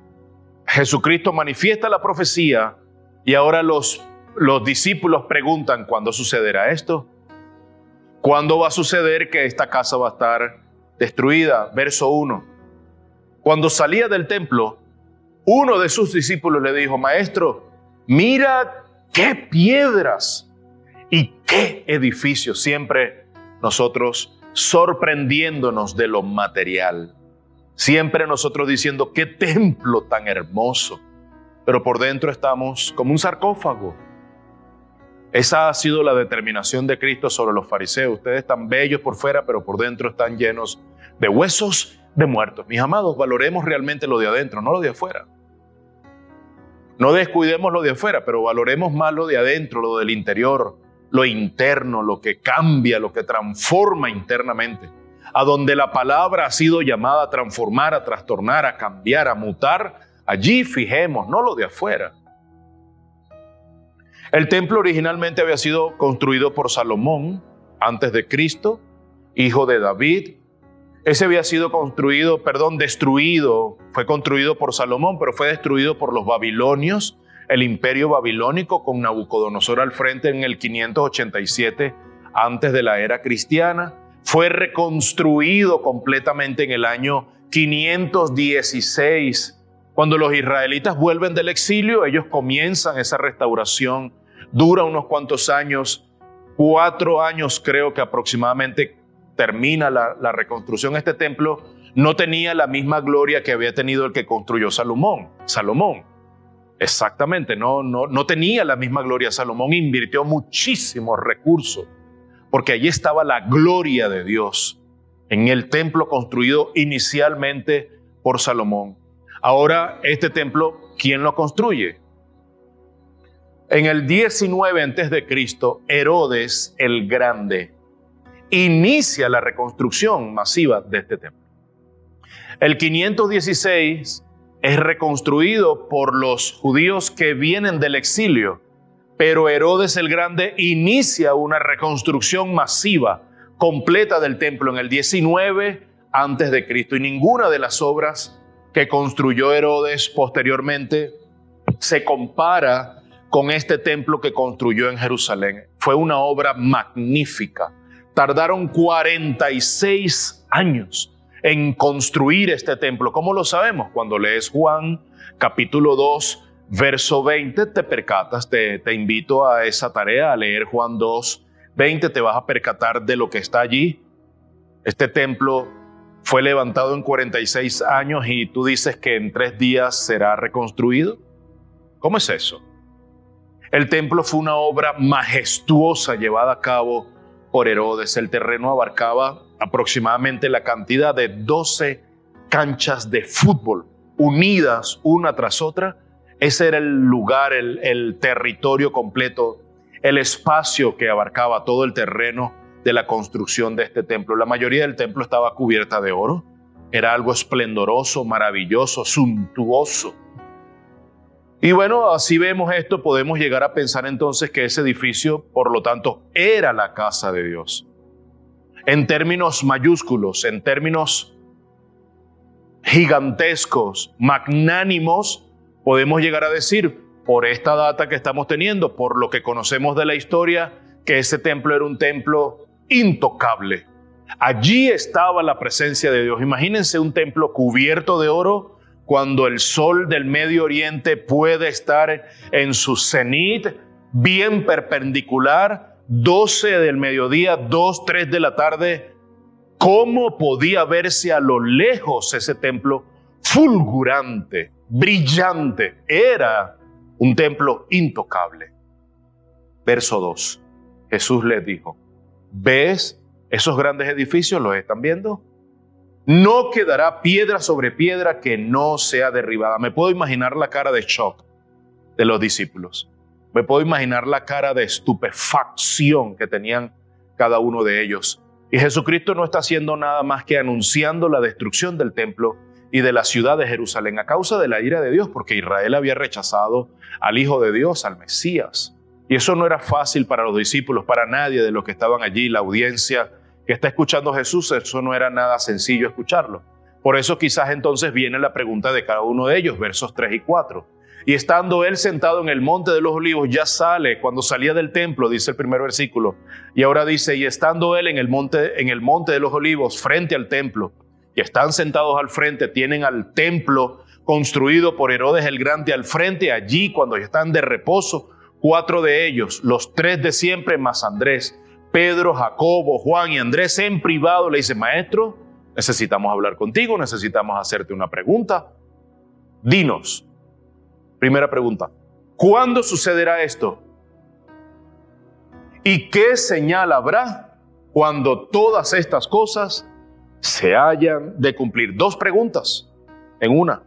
Jesucristo manifiesta la profecía y ahora los discípulos preguntan, ¿cuándo sucederá esto? ¿Cuándo va a suceder que esta casa va a estar destruida? Verso 1. Cuando salía del templo, uno de sus discípulos le dijo, Maestro, mira qué piedras y qué edificios. Siempre nosotros sorprendiéndonos de lo material. Siempre nosotros diciendo, qué templo tan hermoso. Pero por dentro estamos como un sarcófago. Esa ha sido la determinación de Cristo sobre los fariseos. Ustedes están bellos por fuera, pero por dentro están llenos de huesos de muertos. Mis amados, valoremos realmente lo de adentro, no lo de afuera. No descuidemos lo de afuera, pero valoremos más lo de adentro, lo del interior, lo interno, lo que cambia, lo que transforma internamente. A donde la palabra ha sido llamada a transformar, a trastornar, a cambiar, a mutar, allí fijemos, no lo de afuera. El templo originalmente había sido construido por Salomón, antes de Cristo, hijo de David. Ese había sido destruido, fue construido por Salomón, pero fue destruido por los babilonios, el imperio babilónico con Nabucodonosor al frente en el 587 antes de la era cristiana. Fue reconstruido completamente en el año 516. Cuando los israelitas vuelven del exilio, ellos comienzan esa restauración. Dura unos cuantos años, 4 años creo que aproximadamente termina la reconstrucción. Este templo no tenía la misma gloria que había tenido el que construyó Salomón. Exactamente, no tenía la misma gloria. Salomón invirtió muchísimos recursos porque allí estaba la gloria de Dios en el templo construido inicialmente por Salomón. Ahora, este templo, ¿quién lo construye? En el 19 a.C., Herodes el Grande inicia la reconstrucción masiva de este templo. El 516 es reconstruido por los judíos que vienen del exilio, pero Herodes el Grande inicia una reconstrucción masiva, completa del templo en el 19 a.C. Y ninguna de las obras que construyó Herodes posteriormente se compara con este templo que construyó en Jerusalén. Fue una obra magnífica. Tardaron 46 años en construir este templo. ¿Cómo lo sabemos? Cuando lees Juan, capítulo 2, verso 20, te percatas. Te invito a esa tarea, a leer Juan 2, 20. Te vas a percatar de lo que está allí. Este templo fue levantado en 46 años y tú dices que en 3 días será reconstruido. ¿Cómo es eso? El templo fue una obra majestuosa llevada a cabo por Herodes. El terreno abarcaba aproximadamente la cantidad de 12 canchas de fútbol unidas una tras otra. Ese era el lugar, el territorio completo, el espacio que abarcaba todo el terreno de la construcción de este templo. La mayoría del templo estaba cubierta de oro. Era algo esplendoroso, maravilloso, suntuoso. Y bueno, así vemos esto, podemos llegar a pensar entonces que ese edificio, por lo tanto, era la casa de Dios. En términos mayúsculos, en términos gigantescos, magnánimos, podemos llegar a decir, por esta data que estamos teniendo, por lo que conocemos de la historia, que ese templo era un templo intocable. Allí estaba la presencia de Dios. Imagínense un templo cubierto de oro, cuando el sol del Medio Oriente puede estar en su cenit, bien perpendicular, 12 del mediodía, 2, 3 de la tarde. ¿Cómo podía verse a lo lejos ese templo fulgurante, brillante? Era un templo intocable. Verso 2. Jesús les dijo, ¿ves esos grandes edificios? ¿Los están viendo? No quedará piedra sobre piedra que no sea derribada. Me puedo imaginar la cara de shock de los discípulos. Me puedo imaginar la cara de estupefacción que tenían cada uno de ellos. Y Jesucristo no está haciendo nada más que anunciando la destrucción del templo y de la ciudad de Jerusalén a causa de la ira de Dios, porque Israel había rechazado al Hijo de Dios, al Mesías. Y eso no era fácil para los discípulos, para nadie de los que estaban allí, la audiencia que está escuchando a Jesús, eso no era nada sencillo escucharlo. Por eso quizás entonces viene la pregunta de cada uno de ellos, versos 3 y 4. Y estando él sentado en el monte de los olivos, ya sale, cuando salía del templo, dice el primer versículo, y ahora dice, y estando él en el monte de los olivos, frente al templo, y están sentados al frente, tienen al templo construido por Herodes el Grande al frente, allí cuando están de reposo, 4 de ellos, los 3 de siempre, más Andrés, Pedro, Jacobo, Juan y Andrés en privado le dicen, maestro, necesitamos hablar contigo, necesitamos hacerte una pregunta. Dinos, primera pregunta, ¿cuándo sucederá esto? ¿Y qué señal habrá cuando todas estas cosas se hayan de cumplir? 2 preguntas en una.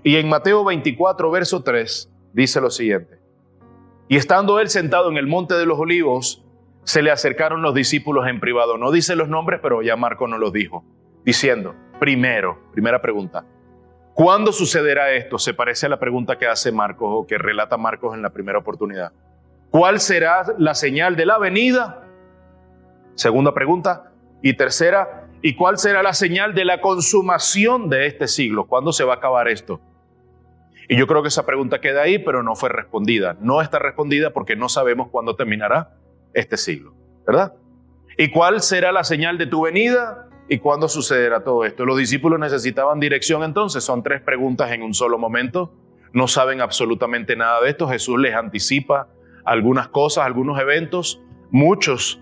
Y en Mateo 24, verso 3, dice lo siguiente. Y estando él sentado en el monte de los olivos, se le acercaron los discípulos en privado. No dice los nombres, pero ya Marcos nos los dijo. Diciendo, primera pregunta, ¿cuándo sucederá esto? Se parece a la pregunta que hace Marcos o que relata Marcos en la primera oportunidad. ¿Cuál será la señal de la venida? Segunda pregunta. Y tercera, ¿y cuál será la señal de la consumación de este siglo? ¿Cuándo se va a acabar esto? Y yo creo que esa pregunta queda ahí, pero no fue respondida. No está respondida porque no sabemos cuándo terminará este siglo, ¿verdad? ¿Y cuál será la señal de tu venida? ¿Y cuándo sucederá todo esto? Los discípulos necesitaban dirección entonces. Son 3 preguntas en un solo momento. No saben absolutamente nada de esto. Jesús les anticipa algunas cosas, algunos eventos. Muchos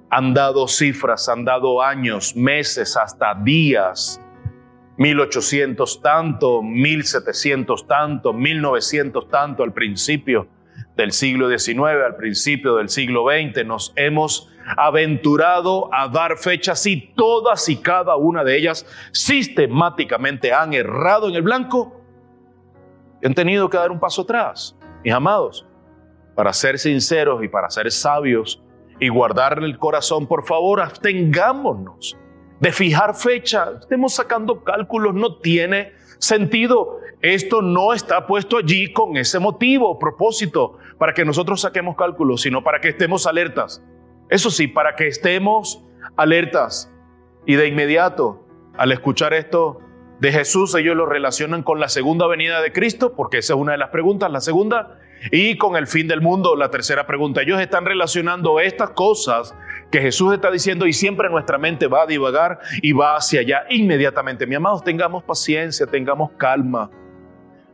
han dado cifras, han dado años, meses, hasta días. 1800 tanto, 1700 tanto, 1900 tanto al principio del siglo XIX, al principio del siglo XX. Nos hemos aventurado a dar fechas y todas y cada una de ellas sistemáticamente han errado en el blanco y han tenido que dar un paso atrás. Mis amados, para ser sinceros y para ser sabios y guardar el corazón, por favor, abstengámonos de fijar fecha. Estemos sacando cálculos, no tiene sentido. Esto no está puesto allí con ese motivo, propósito, para que nosotros saquemos cálculos, sino para que estemos alertas. Eso sí, para que estemos alertas. Y de inmediato, al escuchar esto de Jesús, ellos lo relacionan con la segunda venida de Cristo, porque esa es una de las preguntas, la segunda, y con el fin del mundo, la tercera pregunta. Ellos están relacionando estas cosas que Jesús está diciendo y siempre nuestra mente va a divagar y va hacia allá inmediatamente. Mi amados, tengamos paciencia, tengamos calma.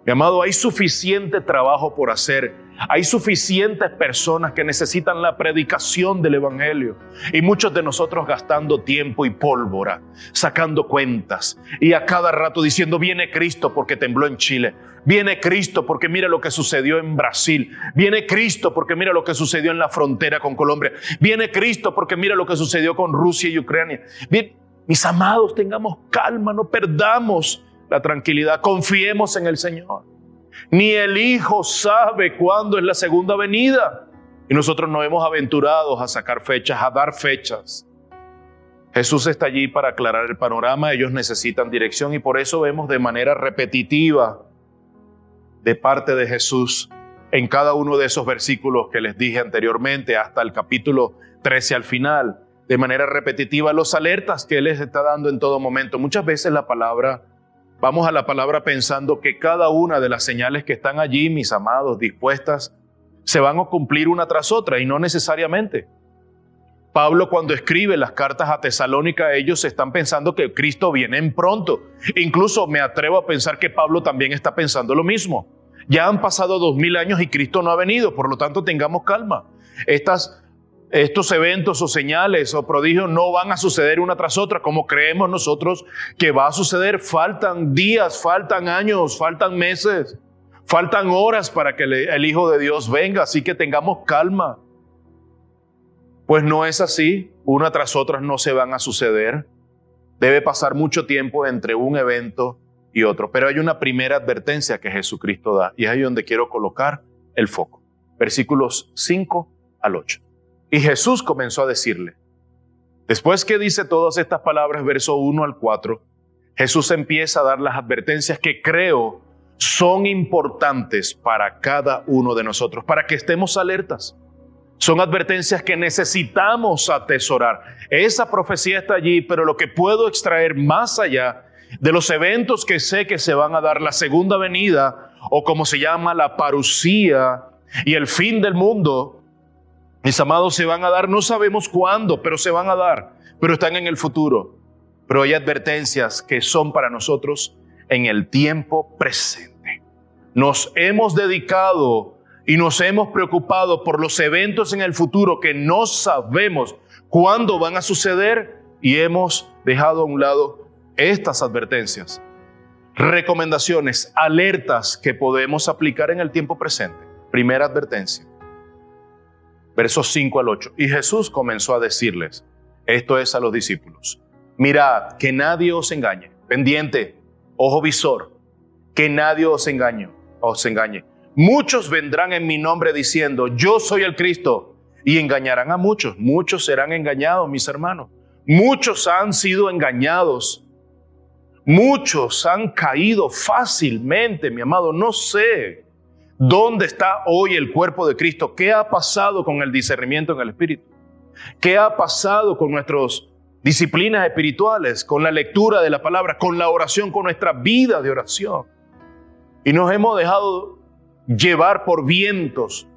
Mi amado, hay suficiente trabajo por hacer. Hay suficientes personas que necesitan la predicación del Evangelio. Y muchos de nosotros gastando tiempo y pólvora, sacando cuentas. Y a cada rato diciendo, viene Cristo porque tembló en Chile. Viene Cristo porque mira lo que sucedió en Brasil. Viene Cristo porque mira lo que sucedió en la frontera con Colombia. Viene Cristo porque mira lo que sucedió con Rusia y Ucrania. Bien, mis amados, tengamos calma, no perdamos la tranquilidad. Confiemos en el Señor. Ni el Hijo sabe cuándo es la segunda venida. Y nosotros nos hemos aventurado a sacar fechas, a dar fechas. Jesús está allí para aclarar el panorama. Ellos necesitan dirección y por eso vemos de manera repetitiva de parte de Jesús en cada uno de esos versículos que les dije anteriormente, hasta el capítulo 13 al final, de manera repetitiva, los alertas que Él les está dando en todo momento. Muchas veces vamos a la palabra pensando que cada una de las señales que están allí, mis amados, dispuestas, se van a cumplir una tras otra y no necesariamente. Pablo, cuando escribe las cartas a Tesalónica, ellos están pensando que Cristo viene en pronto. Incluso me atrevo a pensar que Pablo también está pensando lo mismo. Ya han pasado 2000 años y Cristo no ha venido, por lo tanto tengamos calma. Estos eventos o señales o prodigios no van a suceder una tras otra como creemos nosotros que va a suceder. Faltan días, faltan años, faltan meses, faltan horas para que el Hijo de Dios venga, así que tengamos calma. Pues no es así, una tras otra no se van a suceder. Debe pasar mucho tiempo entre un evento y otro. Pero hay una primera advertencia que Jesucristo da y es ahí donde quiero colocar el foco. Versículos 5 al 8. Y Jesús comenzó a decirle, después que dice todas estas palabras, verso 1 al 4, Jesús empieza a dar las advertencias que creo son importantes para cada uno de nosotros, para que estemos alertas. Son advertencias que necesitamos atesorar. Esa profecía está allí, pero lo que puedo extraer más allá de los eventos que sé que se van a dar, la segunda venida, o como se llama la parusía y el fin del mundo, mis amados, se van a dar, no sabemos cuándo, pero se van a dar, pero están en el futuro. Pero hay advertencias que son para nosotros en el tiempo presente. Nos hemos dedicado y nos hemos preocupado por los eventos en el futuro que no sabemos cuándo van a suceder y hemos dejado a un lado estas advertencias, recomendaciones, alertas que podemos aplicar en el tiempo presente. Primera advertencia. Versos 5 al 8. Y Jesús comenzó a decirles, esto es a los discípulos, mirad, que nadie os engañe, pendiente, ojo visor, que nadie os engañe. Muchos vendrán en mi nombre diciendo, yo soy el Cristo, y engañarán a muchos. Muchos serán engañados, mis hermanos. Muchos han sido engañados. Muchos han caído fácilmente, mi amado. No sé dónde está hoy el cuerpo de Cristo. ¿Qué ha pasado con el discernimiento en el Espíritu? ¿Qué ha pasado con nuestras disciplinas espirituales, con la lectura de la palabra, con la oración, con nuestra vida de oración? Y nos hemos dejado llevar por vientos,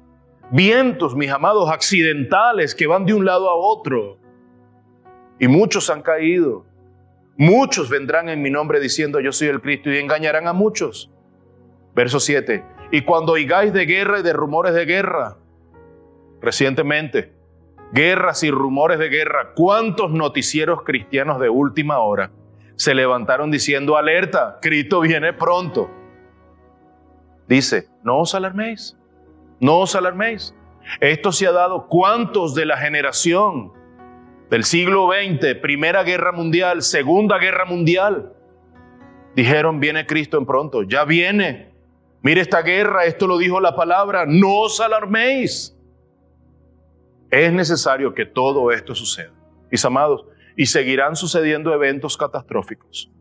mis amados, accidentales que van de un lado a otro. Y muchos han caído. Muchos vendrán en mi nombre diciendo yo soy el Cristo y engañarán a muchos. Verso 7. Y cuando oigáis de guerra y de rumores de guerra, recientemente, guerras y rumores de guerra, ¿cuántos noticieros cristianos de última hora se levantaron diciendo alerta, Cristo viene pronto? Dice, no os alarméis, no os alarméis. Esto se ha dado. ¿Cuántos de la generación del siglo XX, Primera Guerra Mundial, Segunda Guerra Mundial, dijeron, viene Cristo en pronto, ya viene? Mire esta guerra, esto lo dijo la palabra, no os alarméis. Es necesario que todo esto suceda, mis amados, y seguirán sucediendo eventos catastróficos.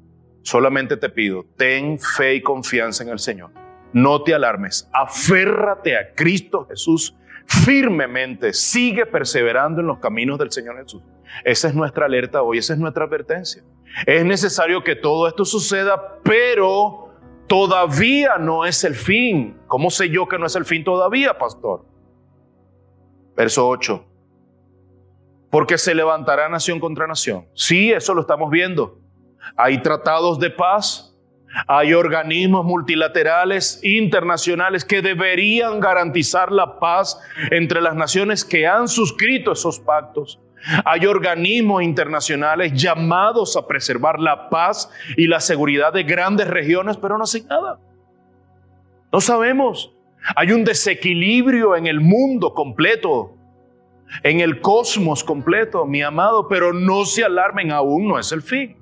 Solamente te pido, ten fe y confianza en el Señor. No te alarmes, aférrate a Cristo Jesús firmemente, sigue perseverando en los caminos del Señor Jesús. Esa es nuestra alerta hoy, esa es nuestra advertencia. Es necesario que todo esto suceda, pero todavía no es el fin. ¿Cómo sé yo que no es el fin todavía, pastor? Verso 8. Porque se levantará nación contra nación. Sí, eso lo estamos viendo. Hay tratados de paz. Hay organismos multilaterales, internacionales, que deberían garantizar la paz entre las naciones que han suscrito esos pactos. Hay organismos internacionales llamados a preservar la paz y la seguridad de grandes regiones, pero no hacen nada. No sabemos. Hay un desequilibrio en el mundo completo, en el cosmos completo, mi amado, pero no se alarmen, aún no es el fin.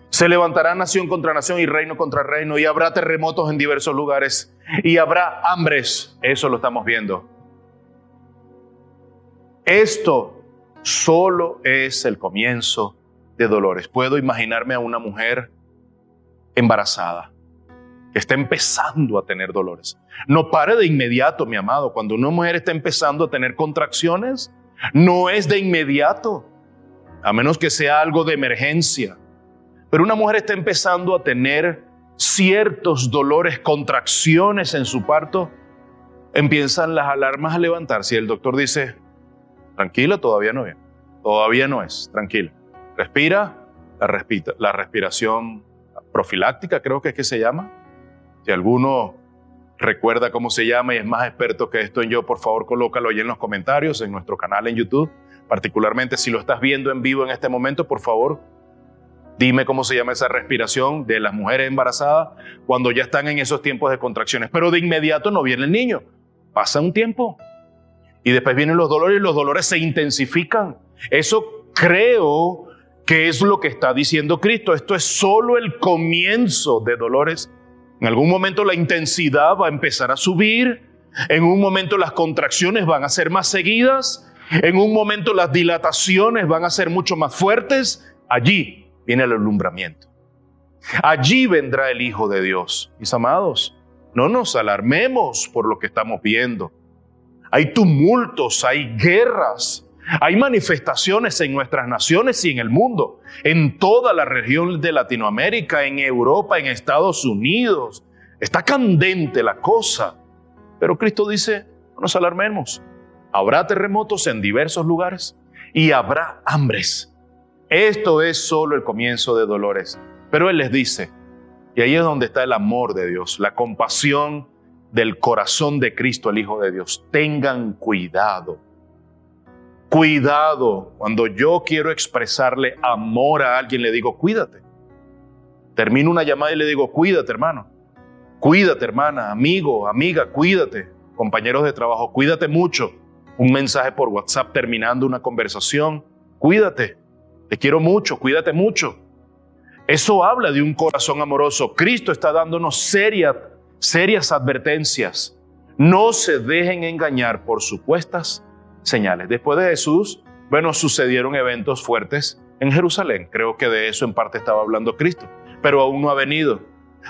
Se levantará nación contra nación y reino contra reino, y habrá terremotos en diversos lugares, y habrá hambres. Eso lo estamos viendo. Esto solo es el comienzo de dolores. Puedo imaginarme a una mujer embarazada que está empezando a tener dolores. No pare de inmediato, mi amado. Cuando una mujer está empezando a tener contracciones, no es de inmediato, a menos que sea algo de emergencia. Pero una mujer está empezando a tener ciertos dolores, contracciones en su parto, empiezan las alarmas a levantarse y el doctor dice, tranquila, todavía no es, todavía no es, tranquila. Respira, la respiración profiláctica creo que es que se llama. Si alguno recuerda cómo se llama y es más experto que esto en yo, por favor colócalo ahí en los comentarios en nuestro canal en YouTube. Particularmente si lo estás viendo en vivo en este momento, por favor, dime cómo se llama esa respiración de las mujeres embarazadas cuando ya están en esos tiempos de contracciones. Pero de inmediato no viene el niño. Pasa un tiempo y después vienen los dolores y los dolores se intensifican. Eso creo que es lo que está diciendo Cristo. Esto es solo el comienzo de dolores. En algún momento la intensidad va a empezar a subir. En un momento las contracciones van a ser más seguidas. En un momento las dilataciones van a ser mucho más fuertes. Allí viene el alumbramiento. Allí vendrá el Hijo de Dios. Mis amados, no nos alarmemos por lo que estamos viendo. Hay tumultos, hay guerras, hay manifestaciones en nuestras naciones y en el mundo, en toda la región de Latinoamérica, en Europa, en Estados Unidos. Está candente la cosa. Pero Cristo dice, no nos alarmemos. Habrá terremotos en diversos lugares y habrá hambres. Esto es solo el comienzo de dolores. Pero Él les dice, y ahí es donde está el amor de Dios, la compasión del corazón de Cristo, el Hijo de Dios. Tengan cuidado. Cuidado. Cuando yo quiero expresarle amor a alguien, le digo, cuídate. Termino una llamada y le digo, cuídate, hermano. Cuídate, hermana, amigo, amiga, cuídate. compañeros de trabajo, cuídate mucho. Un mensaje por WhatsApp terminando una conversación, cuídate, te quiero mucho, cuídate mucho. Eso habla de un corazón amoroso. Cristo está dándonos serias advertencias. No se dejen engañar por supuestas señales. Después de Jesús, sucedieron eventos fuertes en Jerusalén. Creo que de eso en parte estaba hablando Cristo, pero aún no ha venido.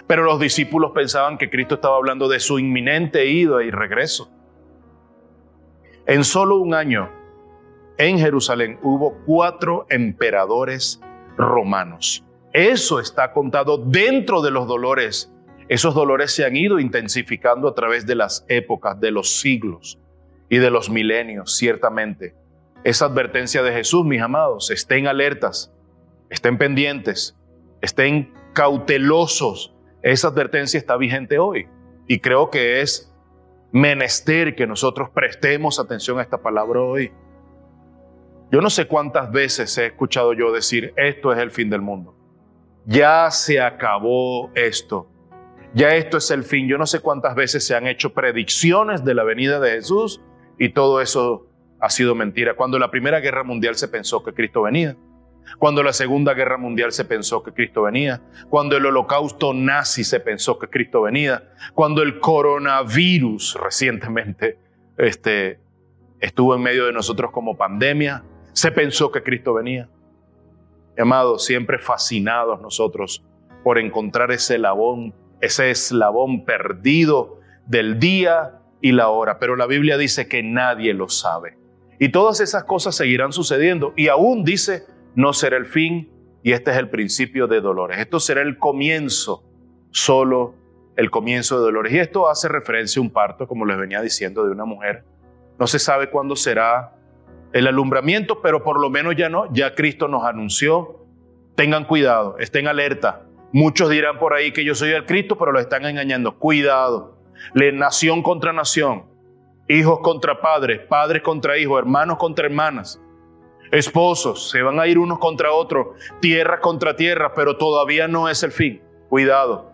Pero los discípulos pensaban que Cristo estaba hablando de su inminente ida y regreso. En solo un año, en Jerusalén hubo 4 emperadores romanos. Eso está contado dentro de los dolores. Esos dolores se han ido intensificando a través de las épocas, de los siglos y de los milenios, ciertamente. Esa advertencia de Jesús, mis amados, estén alertas, estén pendientes, estén cautelosos. Esa advertencia está vigente hoy y creo que es menester que nosotros prestemos atención a esta palabra hoy. Yo no sé cuántas veces he escuchado yo decir, esto es el fin del mundo. Ya se acabó esto. Ya esto es el fin. Yo no sé cuántas veces se han hecho predicciones de la venida de Jesús y todo eso ha sido mentira. Cuando la Primera Guerra Mundial se pensó que Cristo venía. Cuando la Segunda Guerra Mundial se pensó que Cristo venía. Cuando el holocausto nazi se pensó que Cristo venía. Cuando el coronavirus recientemente estuvo en medio de nosotros como pandemia, se pensó que Cristo venía. Amados, siempre fascinados nosotros por encontrar ese eslabón perdido del día y la hora. Pero la Biblia dice que nadie lo sabe. Y todas esas cosas seguirán sucediendo. Y aún dice, no será el fin y este es el principio de dolores. Esto será el comienzo, solo el comienzo de dolores. Y esto hace referencia a un parto, como les venía diciendo, de una mujer. No se sabe cuándo será el alumbramiento, pero por lo menos ya Cristo nos anunció. Tengan cuidado, estén alerta. Muchos dirán por ahí que yo soy el Cristo, pero lo están engañando. Cuidado. Nación contra nación, hijos contra padres, padres contra hijos, hermanos contra hermanas, esposos, se van a ir unos contra otros, tierra contra tierra, pero todavía no es el fin. Cuidado.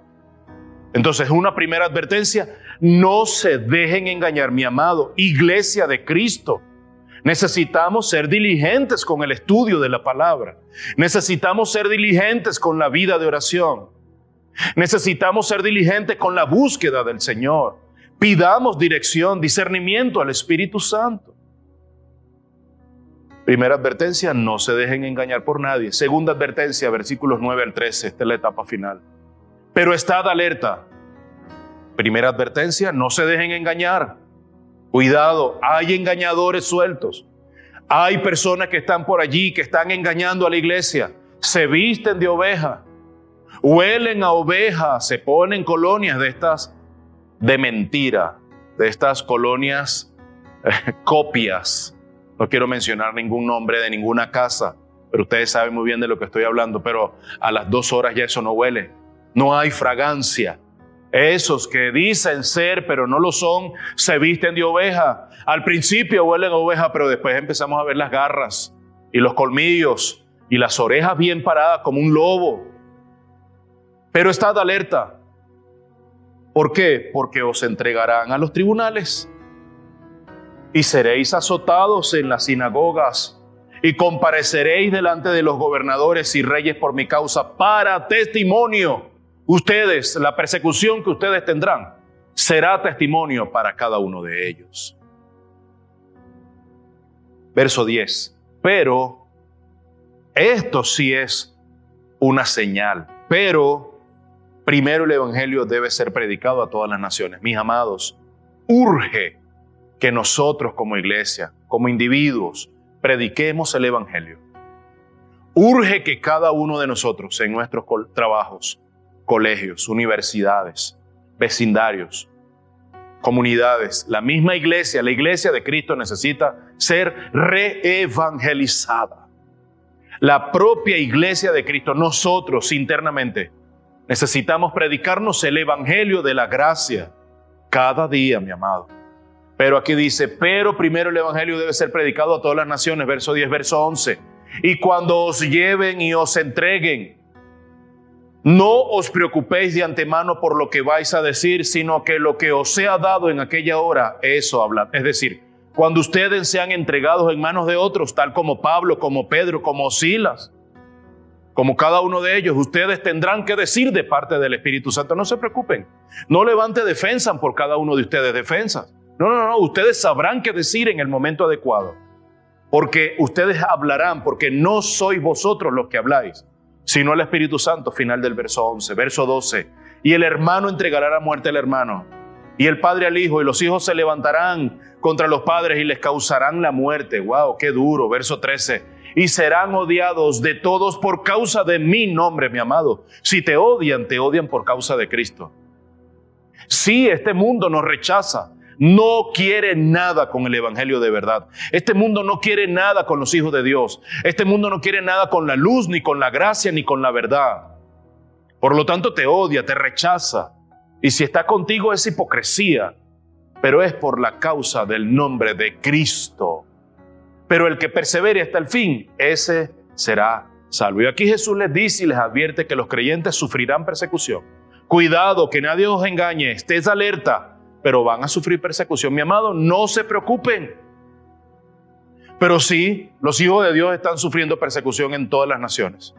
Entonces, una primera advertencia, no se dejen engañar, mi amado, iglesia de Cristo. Necesitamos ser diligentes con el estudio de la palabra. Necesitamos ser diligentes con la vida de oración. Necesitamos ser diligentes con la búsqueda del Señor. Pidamos dirección, discernimiento al Espíritu Santo. Primera advertencia, no se dejen engañar por nadie. Segunda advertencia, versículos 9 al 13, esta es la etapa final. Pero estad alerta. Primera advertencia, no se dejen engañar. Cuidado, hay engañadores sueltos. Hay personas que están por allí, que están engañando a la iglesia. Se visten de oveja, huelen a oveja, se ponen colonias de estas de mentira, de estas colonias copias. No quiero mencionar ningún nombre de ninguna casa, pero ustedes saben muy bien de lo que estoy hablando, pero a las 2 horas ya eso no huele. No hay fragancia. Esos que dicen ser, pero no lo son, se visten de oveja. Al principio huelen a oveja, pero después empezamos a ver las garras y los colmillos y las orejas bien paradas como un lobo. Pero estad alerta. ¿Por qué? Porque os entregarán a los tribunales y seréis azotados en las sinagogas y compareceréis delante de los gobernadores y reyes por mi causa para testimonio. Ustedes, la persecución que ustedes tendrán, será testimonio para cada uno de ellos. Verso 10. Pero esto sí es una señal. Pero primero el evangelio debe ser predicado a todas las naciones. Mis amados, urge que nosotros como iglesia, como individuos, prediquemos el evangelio. Urge que cada uno de nosotros en nuestros trabajos, colegios, universidades, vecindarios, comunidades, la misma iglesia, la iglesia de Cristo necesita ser reevangelizada. La propia iglesia de Cristo, nosotros internamente, necesitamos predicarnos el evangelio de la gracia cada día, mi amado. Pero aquí dice, pero primero el evangelio debe ser predicado a todas las naciones, verso 10, verso 11. Y cuando os lleven y os entreguen No os preocupéis de antemano por lo que vais a decir, sino que lo que os sea dado en aquella hora, eso hablad. Es decir, cuando ustedes sean entregados en manos de otros, tal como Pablo, como Pedro, como Silas, como cada uno de ellos, ustedes tendrán que decir de parte del Espíritu Santo. No se preocupen, no levante defensa por cada uno de ustedes, defensas. No, ustedes sabrán qué decir en el momento adecuado, porque ustedes hablarán, porque no sois vosotros los que habláis, sino el Espíritu Santo. Final del verso 11. Verso 12. Y el hermano entregará la muerte al hermano, y el padre al hijo, y los hijos se levantarán contra los padres y les causarán la muerte. ¡Wow! ¡Qué duro! Verso 13. Y serán odiados de todos por causa de mi nombre, mi amado. Si te odian por causa de Cristo. Sí, este mundo nos rechaza. No quiere nada con el evangelio de verdad. Este mundo no quiere nada con los hijos de Dios. Este mundo no quiere nada con la luz, ni con la gracia, ni con la verdad. Por lo tanto, te odia, te rechaza. Y si está contigo es hipocresía, pero es por la causa del nombre de Cristo. Pero el que persevere hasta el fin, ese será salvo. Y aquí Jesús les dice y les advierte que los creyentes sufrirán persecución. Cuidado, que nadie os engañe, estés alerta, pero van a sufrir persecución. Mi amado, no se preocupen. Pero sí, los hijos de Dios están sufriendo persecución en todas las naciones.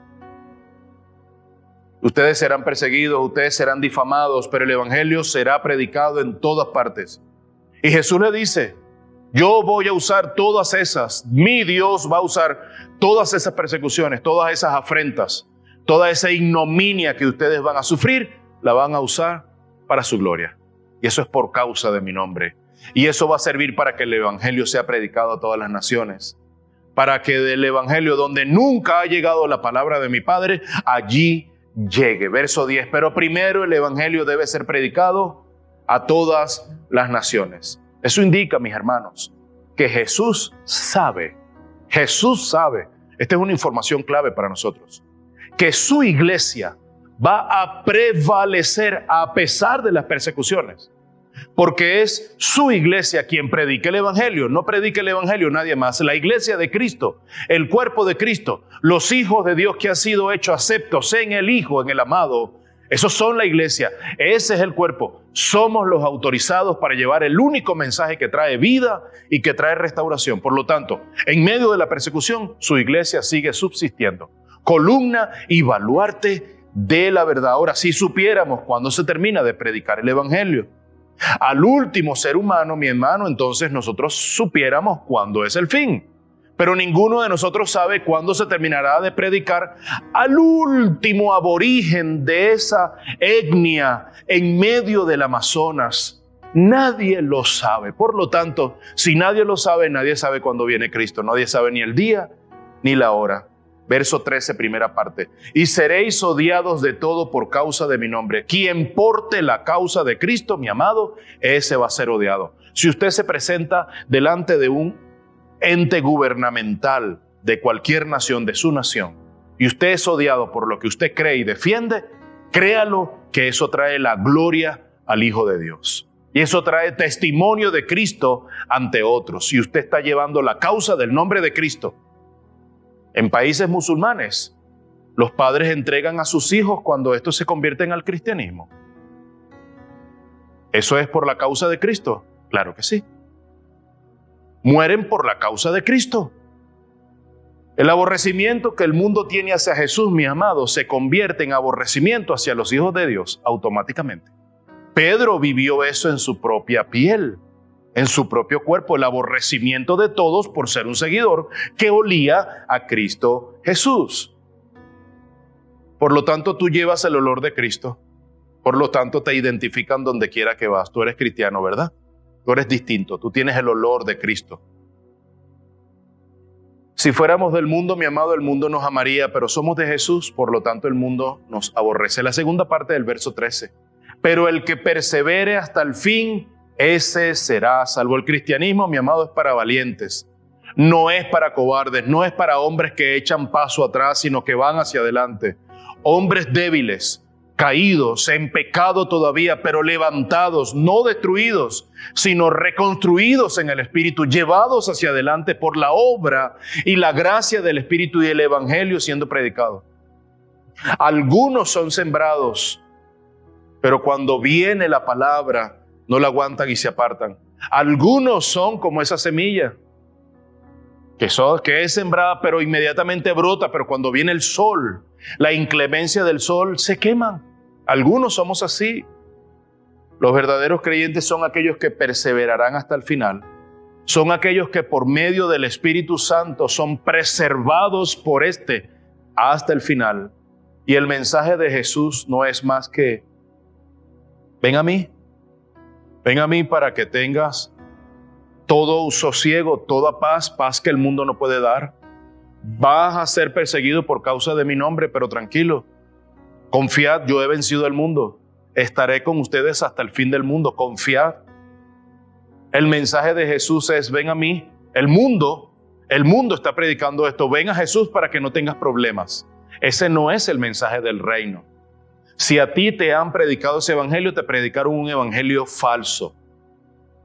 Ustedes serán perseguidos, ustedes serán difamados, pero el evangelio será predicado en todas partes. Y Jesús le dice, yo voy a usar todas esas, mi Dios va a usar todas esas persecuciones, todas esas afrentas, toda esa ignominia que ustedes van a sufrir, la van a usar para su gloria. Y eso es por causa de mi nombre. Y eso va a servir para que el evangelio sea predicado a todas las naciones. Para que del evangelio donde nunca ha llegado la palabra de mi Padre, allí llegue. Verso 10. Pero primero el evangelio debe ser predicado a todas las naciones. Eso indica, mis hermanos, que Jesús sabe, esta es una información clave para nosotros, que su iglesia va a prevalecer a pesar de las persecuciones, porque es su iglesia quien predica el evangelio, no predica el evangelio nadie más. La iglesia de Cristo, el cuerpo de Cristo, los hijos de Dios que han sido hechos aceptos en el Hijo, en el amado, esos son la iglesia, ese es el cuerpo. Somos los autorizados para llevar el único mensaje que trae vida y que trae restauración. Por lo tanto, en medio de la persecución, su iglesia sigue subsistiendo. Columna y baluarte de la verdad. Ahora, si supiéramos cuándo se termina de predicar el evangelio al último ser humano, mi hermano, entonces nosotros supiéramos cuándo es el fin. Pero ninguno de nosotros sabe cuándo se terminará de predicar al último aborigen de esa etnia en medio del Amazonas. Nadie lo sabe. Por lo tanto, si nadie lo sabe, nadie sabe cuándo viene Cristo. Nadie sabe ni el día ni la hora. Verso 13, primera parte. Y seréis odiados de todo por causa de mi nombre. Quien porte la causa de Cristo, mi amado, ese va a ser odiado. Si usted se presenta delante de un ente gubernamental de cualquier nación, de su nación, y usted es odiado por lo que usted cree y defiende, créalo que eso trae la gloria al Hijo de Dios. Y eso trae testimonio de Cristo ante otros. Si usted está llevando la causa del nombre de Cristo, en países musulmanes, los padres entregan a sus hijos cuando estos se convierten al cristianismo. ¿Eso es por la causa de Cristo? Claro que sí. Mueren por la causa de Cristo. El aborrecimiento que el mundo tiene hacia Jesús, mi amado, se convierte en aborrecimiento hacia los hijos de Dios automáticamente. Pedro vivió eso en su propia piel, en su propio cuerpo, el aborrecimiento de todos por ser un seguidor que olía a Cristo Jesús. Por lo tanto, tú llevas el olor de Cristo. Por lo tanto, te identifican donde quiera que vas. Tú eres cristiano, ¿verdad? Tú eres distinto, tú tienes el olor de Cristo. Si fuéramos del mundo, mi amado, el mundo nos amaría, pero somos de Jesús, por lo tanto el mundo nos aborrece. La segunda parte del verso 13. Pero el que persevere hasta el fin, ese será salvo. El cristianismo, mi amado, es para valientes. No es para cobardes, no es para hombres que echan paso atrás, sino que van hacia adelante. Hombres débiles, caídos, en pecado todavía, pero levantados, no destruidos, sino reconstruidos en el Espíritu, llevados hacia adelante por la obra y la gracia del Espíritu y el Evangelio siendo predicado. Algunos son sembrados, pero cuando viene la palabra, no la aguantan y se apartan. Algunos son como esa semilla, que es sembrada, pero inmediatamente brota, pero cuando viene el sol, la inclemencia del sol, se queman. Algunos somos así. Los verdaderos creyentes son aquellos que perseverarán hasta el final. Son aquellos que por medio del Espíritu Santo son preservados por hasta el final. Y el mensaje de Jesús no es más que: ven a mí para que tengas todo sosiego, toda paz que el mundo no puede dar. Vas a ser perseguido por causa de mi nombre, pero tranquilo, confiad, yo he vencido el mundo, estaré con ustedes hasta el fin del mundo, confiad. El mensaje de Jesús es: ven a mí. El mundo está predicando esto: ven a Jesús para que no tengas problemas. Ese no es el mensaje del reino. Si a ti te han predicado ese evangelio, te predicaron un evangelio falso,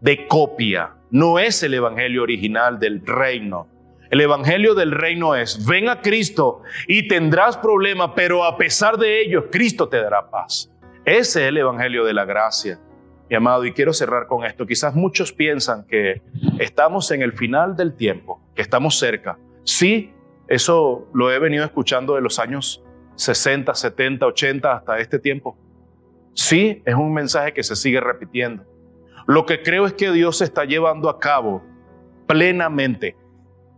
de copia. No es el evangelio original del reino. El evangelio del reino es: ven a Cristo y tendrás problemas, pero a pesar de ellos, Cristo te dará paz. Ese es el evangelio de la gracia, mi amado. Y quiero cerrar con esto. Quizás muchos piensan que estamos en el final del tiempo, que estamos cerca. Sí, eso lo he venido escuchando de los años 60, 70, 80 hasta este tiempo. Sí, es un mensaje que se sigue repitiendo. Lo que creo es que Dios está llevando a cabo plenamente,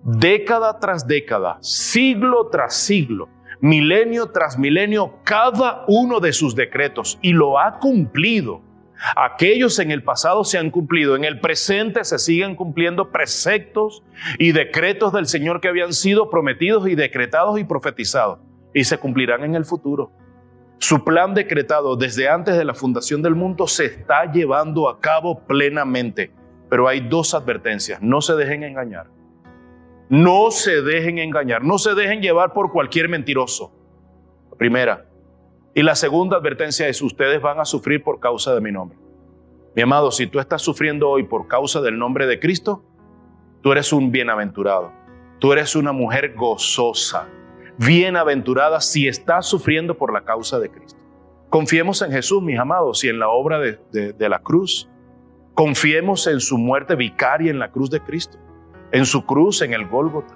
década tras década, siglo tras siglo, milenio tras milenio, cada uno de sus decretos, y lo ha cumplido. Aquellos en el pasado se han cumplido, en el presente se siguen cumpliendo preceptos y decretos del Señor que habían sido prometidos y decretados y profetizados, y se cumplirán en el futuro. Su plan decretado desde antes de la fundación del mundo se está llevando a cabo plenamente. Pero hay dos advertencias: no se dejen engañar. No se dejen engañar, no se dejen llevar por cualquier mentiroso. La primera. Y la segunda advertencia es: ustedes van a sufrir por causa de mi nombre. Mi amado, si tú estás sufriendo hoy por causa del nombre de Cristo, tú eres un bienaventurado. Tú eres una mujer gozosa, bienaventurada si estás sufriendo por la causa de Cristo. Confiemos en Jesús, mis amados, y en la obra de la cruz. Confiemos en su muerte vicaria en la cruz de Cristo, en su cruz, en el Gólgota.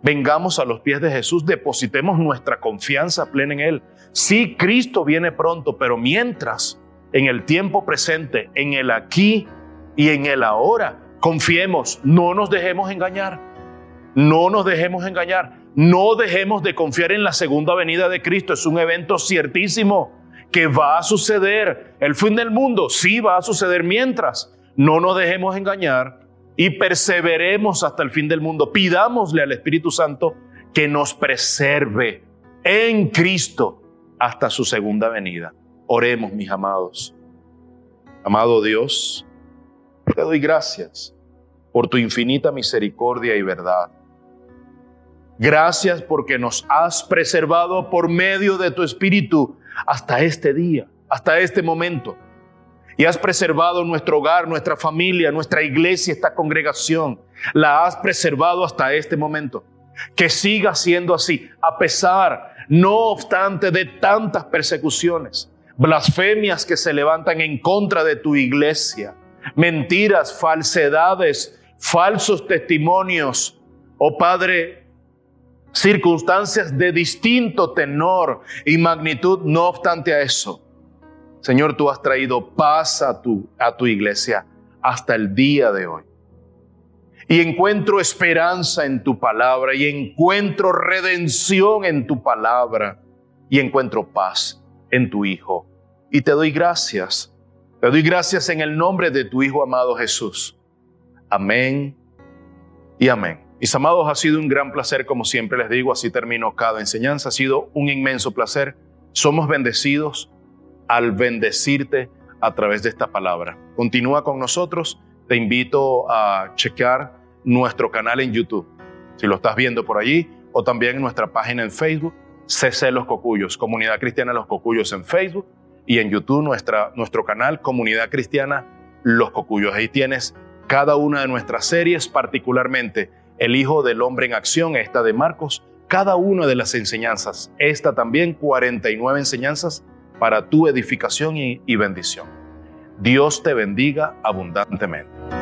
Vengamos a los pies de Jesús, depositemos nuestra confianza plena en Él. Sí, Cristo viene pronto, pero mientras, en el tiempo presente, en el aquí y en el ahora, confiemos, no nos dejemos engañar. No nos dejemos engañar. No dejemos de confiar en la segunda venida de Cristo. Es un evento ciertísimo que va a suceder. El fin del mundo sí va a suceder. Mientras, no nos dejemos engañar y perseveremos hasta el fin del mundo. Pidámosle al Espíritu Santo que nos preserve en Cristo hasta su segunda venida. Oremos, mis amados. Amado Dios, te doy gracias por tu infinita misericordia y verdad. Gracias porque nos has preservado por medio de tu Espíritu hasta este día, hasta este momento. Y has preservado nuestro hogar, nuestra familia, nuestra iglesia, esta congregación. La has preservado hasta este momento. Que siga siendo así, a pesar, no obstante, de tantas persecuciones, blasfemias que se levantan en contra de tu iglesia, mentiras, falsedades, falsos testimonios. Oh Padre, circunstancias de distinto tenor y magnitud. No obstante a eso, Señor, tú has traído paz a tu iglesia hasta el día de hoy. Y encuentro esperanza en tu palabra, y encuentro redención en tu palabra, y encuentro paz en tu Hijo. Y te doy gracias. Te doy gracias en el nombre de tu Hijo amado Jesús. Amén y amén. Mis amados, ha sido un gran placer, como siempre les digo, así termino cada enseñanza. Ha sido un inmenso placer. Somos bendecidos al bendecirte a través de esta palabra. Continúa con nosotros. Te invito a checar nuestro canal en YouTube, si lo estás viendo por allí, o también en nuestra página en Facebook, CC Los Cocuyos, Comunidad Cristiana Los Cocuyos en Facebook, y en YouTube nuestro canal Comunidad Cristiana Los Cocuyos. Ahí tienes cada una de nuestras series, particularmente El Hijo del Hombre en Acción, esta de Marcos, cada una de las enseñanzas. Esta también, 49 enseñanzas para tu edificación y bendición. Dios te bendiga abundantemente.